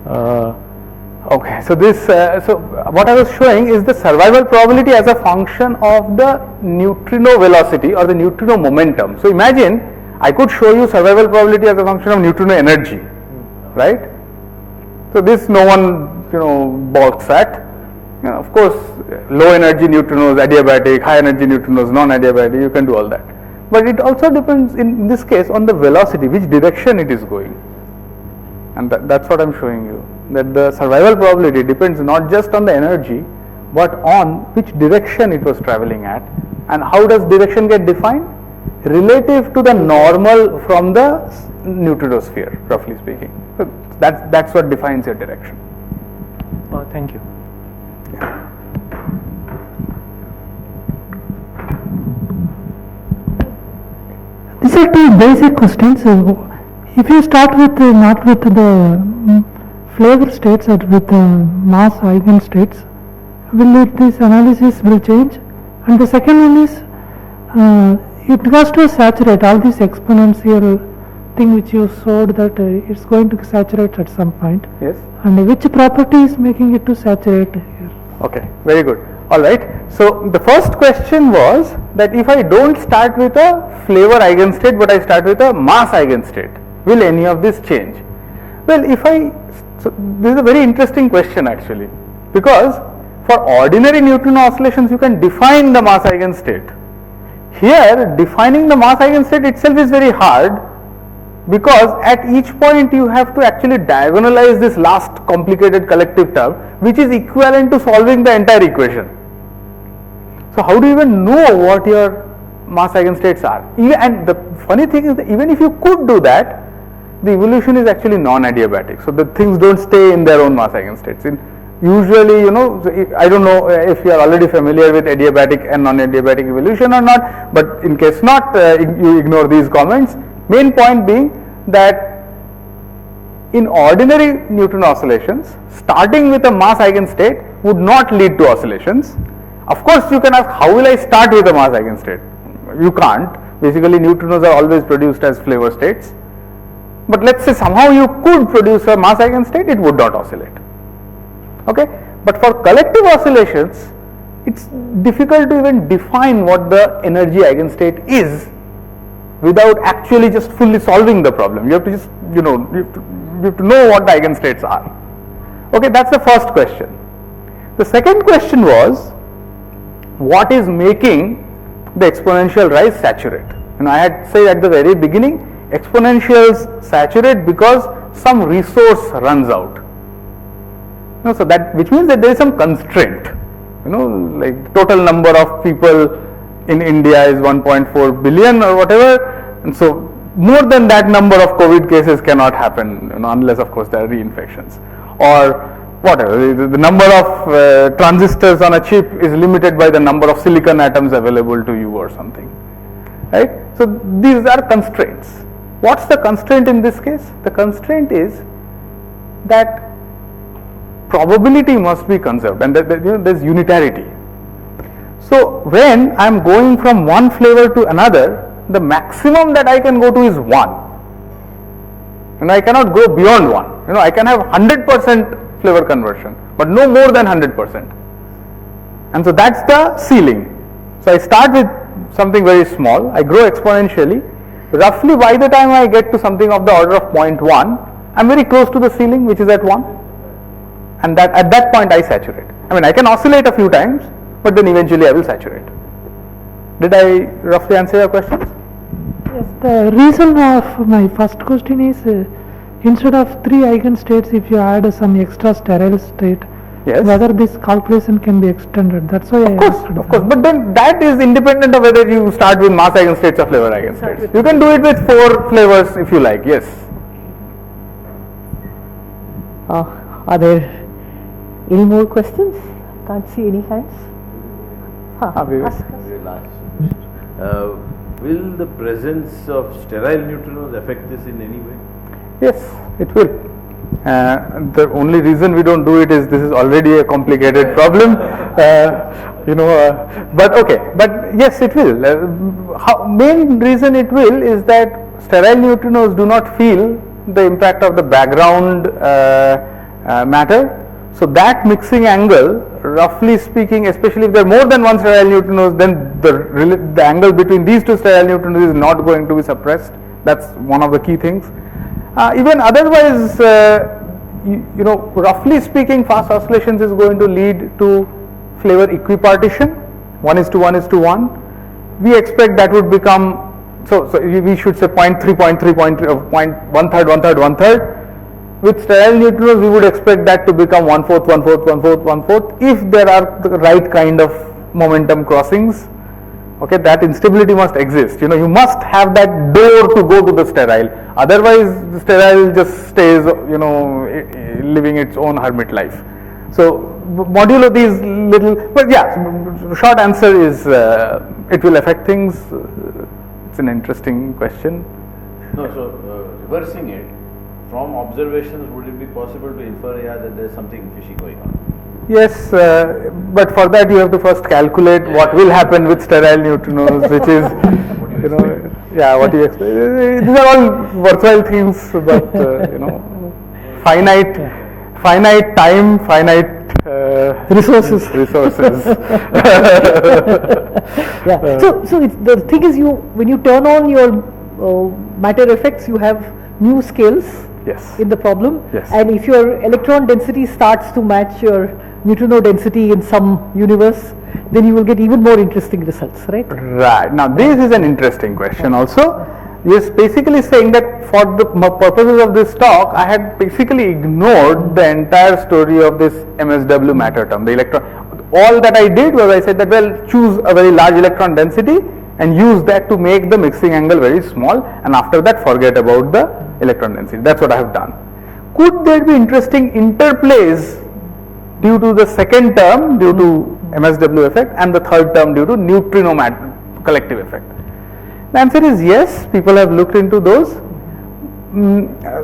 Speaker 2: Okay, so this, so what I was showing is the survival probability as a function of the neutrino velocity or the neutrino momentum. So imagine I could show you survival probability as a function of neutrino energy, right? So this no one balks at. Of course, low energy neutrinos, adiabatic, high energy neutrinos, non-adiabatic, you can do all that. But it also depends in this case on the velocity, which direction it is going. And that's what I'm showing you, that the survival probability depends not just on the energy, but on which direction it was traveling at. And how does direction get defined? Relative to the normal from the neutrinosphere, roughly speaking. So that's what defines your direction.
Speaker 7: Thank you.
Speaker 8: These are two basic questions. If you start with not with the flavor states or with mass eigenstates, this analysis will change? And the second one is it goes to saturate all this exponential thing which you showed that it's going to saturate at some point.
Speaker 2: Yes.
Speaker 8: And which property is making it to saturate here?
Speaker 2: Okay, very good. All right. So the first question was that if I don't start with a flavor eigenstate but I start with a mass eigenstate, will any of this change? Well, so this is a very interesting question actually, because for ordinary Neutrino oscillations you can define the mass eigenstate. Here defining the mass eigenstate itself is very hard, because at each point you have to actually diagonalize this last complicated collective term, which is equivalent to solving the entire equation. So how do you even know what your mass eigenstates are? And the funny thing is that even if you could do that, the evolution is actually non-adiabatic. So the things don't stay in their own mass eigenstates. Usually, I don't know if you are already familiar with adiabatic and non-adiabatic evolution or not, but in case not, you ignore these comments. Main point being that in ordinary Neutrino oscillations, starting with a mass eigenstate would not lead to oscillations. Of course, you can ask, how will I start with a mass eigenstate? You can't. Basically, neutrinos are always produced as flavor states. But let's say somehow you could produce a mass eigenstate, it would not oscillate. Okay? But for collective oscillations, it's difficult to even define what the energy eigenstate is without actually just fully solving the problem. You have to just, you have to know what the eigenstates are. Okay, that's the first question. The second question was, what is making the exponential rise saturate? And I had said at the very beginning, exponentials saturate because some resource runs out. So that, which means that there is some constraint. Like total number of people in India is 1.4 billion or whatever, and so more than that number of COVID cases cannot happen, unless of course there are reinfections, or whatever. The number of transistors on a chip is limited by the number of silicon atoms available to you or something, right? So these are constraints. What's the constraint in this case? The constraint is that probability must be conserved, and there's unitarity. So when I'm going from one flavor to another, the maximum that I can go to is 1, and I cannot go beyond 1. I can have 100% flavor conversion, but no more than 100%. And so that's the ceiling. So I start with something very small, I grow exponentially. Roughly by the time I get to something of the order of 0.1, I'm very close to the ceiling, which is at 1, and that at that point I saturate. I can oscillate a few times, but then eventually I will saturate. Did I roughly answer your questions?
Speaker 8: Yes, the reason of my first question is instead of 3 eigenstates, if you add some extra sterile state,
Speaker 2: yes,
Speaker 8: whether this calculation can be extended. That's why I asked.
Speaker 2: Of course, but then that is independent of whether you start with mass eigenstates or flavor eigenstates. You can do it with 4 flavors if you like, yes.
Speaker 5: Are there any more questions? Can't see any hands. Ask us.
Speaker 4: Very last. Will the presence of sterile neutrinos affect this in any way?
Speaker 2: Yes, it will. The only reason we don't do it is this is already a complicated problem, but okay, but yes, it will. Main reason it will is that sterile neutrinos do not feel the impact of the background matter. So that mixing angle, roughly speaking, especially if there are more than one sterile neutrinos, then the angle between these two sterile neutrinos is not going to be suppressed. That's one of the key things. Even otherwise, you know, roughly speaking, fast oscillations is going to lead to flavor equipartition, 1:1:1. We expect that would become, so we should say 0.3, 1/3. With sterile neutrinos, we would expect that to become 1/4, 1/4, 1/4, 1/4 if there are the right kind of momentum crossings. Okay, that instability must exist. You know, you must have that door to go to the sterile. Otherwise, the sterile just stays, you know, living its own hermit life. So, modulo these little, but yeah, short answer is it will affect things. It's an interesting question.
Speaker 4: No, so reversing it, from observations, would it be possible to infer, yeah, that there is something fishy going on?
Speaker 2: Yes, but for that you have to first calculate what will happen with sterile neutrinos, which is, you know, yeah, what do you expect? These are all worthwhile things, but you know, finite time, finite
Speaker 1: Resources. Yeah. So the thing is, when you turn on your matter effects, you have new scales.
Speaker 2: Yes.
Speaker 1: In the problem.
Speaker 2: Yes.
Speaker 1: And if your electron density starts to match your neutrino density in some universe, then you will get even more interesting results, right?
Speaker 2: Right. Now, this is an interesting question also. Yes, basically saying that for the purposes of this talk, I had basically ignored the entire story of this MSW matter term, the electron. All that I did was I said that, well, choose a very large electron density and use that to make the mixing angle very small, and after that forget about the electron density. That's what I have done. Could there be interesting interplays due to the second term due to MSW effect and the third term due to neutrino collective effect? The answer is yes. People have looked into those.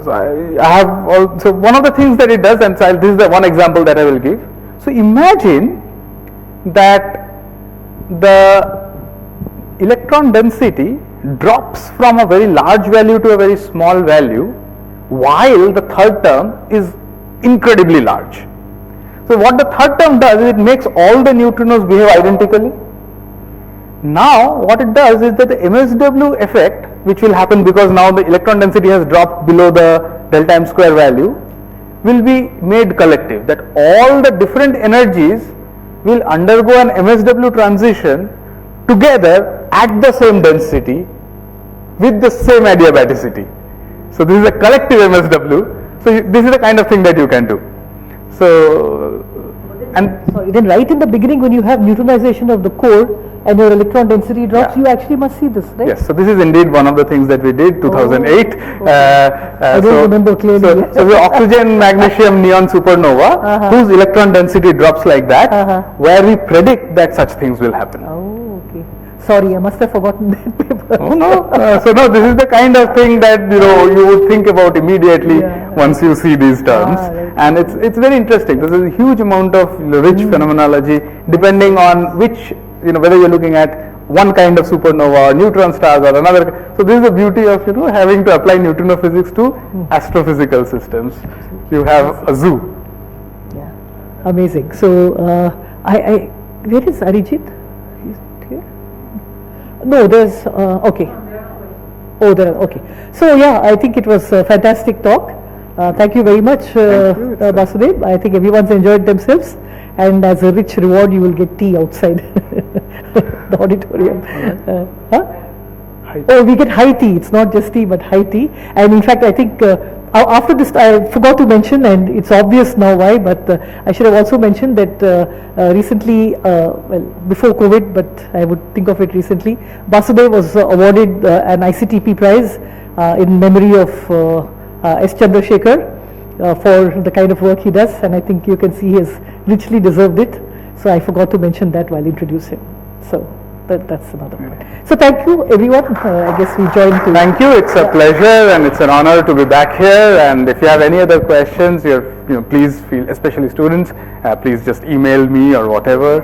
Speaker 2: I have also, one of the things that it does, and so this is the one example that I will give. So imagine that the electron density drops from a very large value to a very small value, while the third term is incredibly large. So what the third term does is it makes all the neutrinos behave identically. Now what it does is that the MSW effect, which will happen because now the electron density has dropped below the delta m square value, will be made collective, that all the different energies will undergo an MSW transition together at the same density with the same adiabaticity. So this is a collective MSW. So this is the kind of thing that you can do. So, and
Speaker 1: sorry, then right in the beginning, when you have neutronization of the core and your electron density drops, you actually must see this, right?
Speaker 2: yes, so this is indeed one of the things that we did 2008.
Speaker 1: I don't remember clearly.
Speaker 2: So the oxygen magnesium neon supernova, whose electron density drops like that, where we predict that such things will happen.
Speaker 1: Oh, okay. Sorry, I must have forgotten that paper.
Speaker 2: Oh no, so no, this is the kind of thing that you would think about immediately once you see these terms, and it's very interesting. This is a huge amount of rich phenomenology, depending on which, whether you're looking at one kind of supernova or neutron stars or another. So this is the beauty of having to apply neutrino physics to astrophysical systems. You have a zoo.
Speaker 1: Yeah, amazing. So where is Arijit? He's not here. No, there's okay. Oh, there. Okay. So yeah, I think it was a fantastic talk. Thank you very much, Basudeb. I think everyone's enjoyed themselves. And as a rich reward, you will get tea outside the auditorium. Oh, we get high tea. It's not just tea, but high tea. And in fact, I think after this, I forgot to mention, and it's obvious now why, but I should have also mentioned that recently, well, before COVID, but I would think of it recently, Basudeb was awarded an ICTP prize in memory of S. Chandrasekhar. For the kind of work he does, and I think you can see he has richly deserved it. So I forgot to mention that while introducing him. So that's another point. So thank you, everyone. I guess we joined.
Speaker 2: Thank you. It's a pleasure and it's an honor to be back here. And if you have any other questions, please feel, especially students, please just email me or whatever.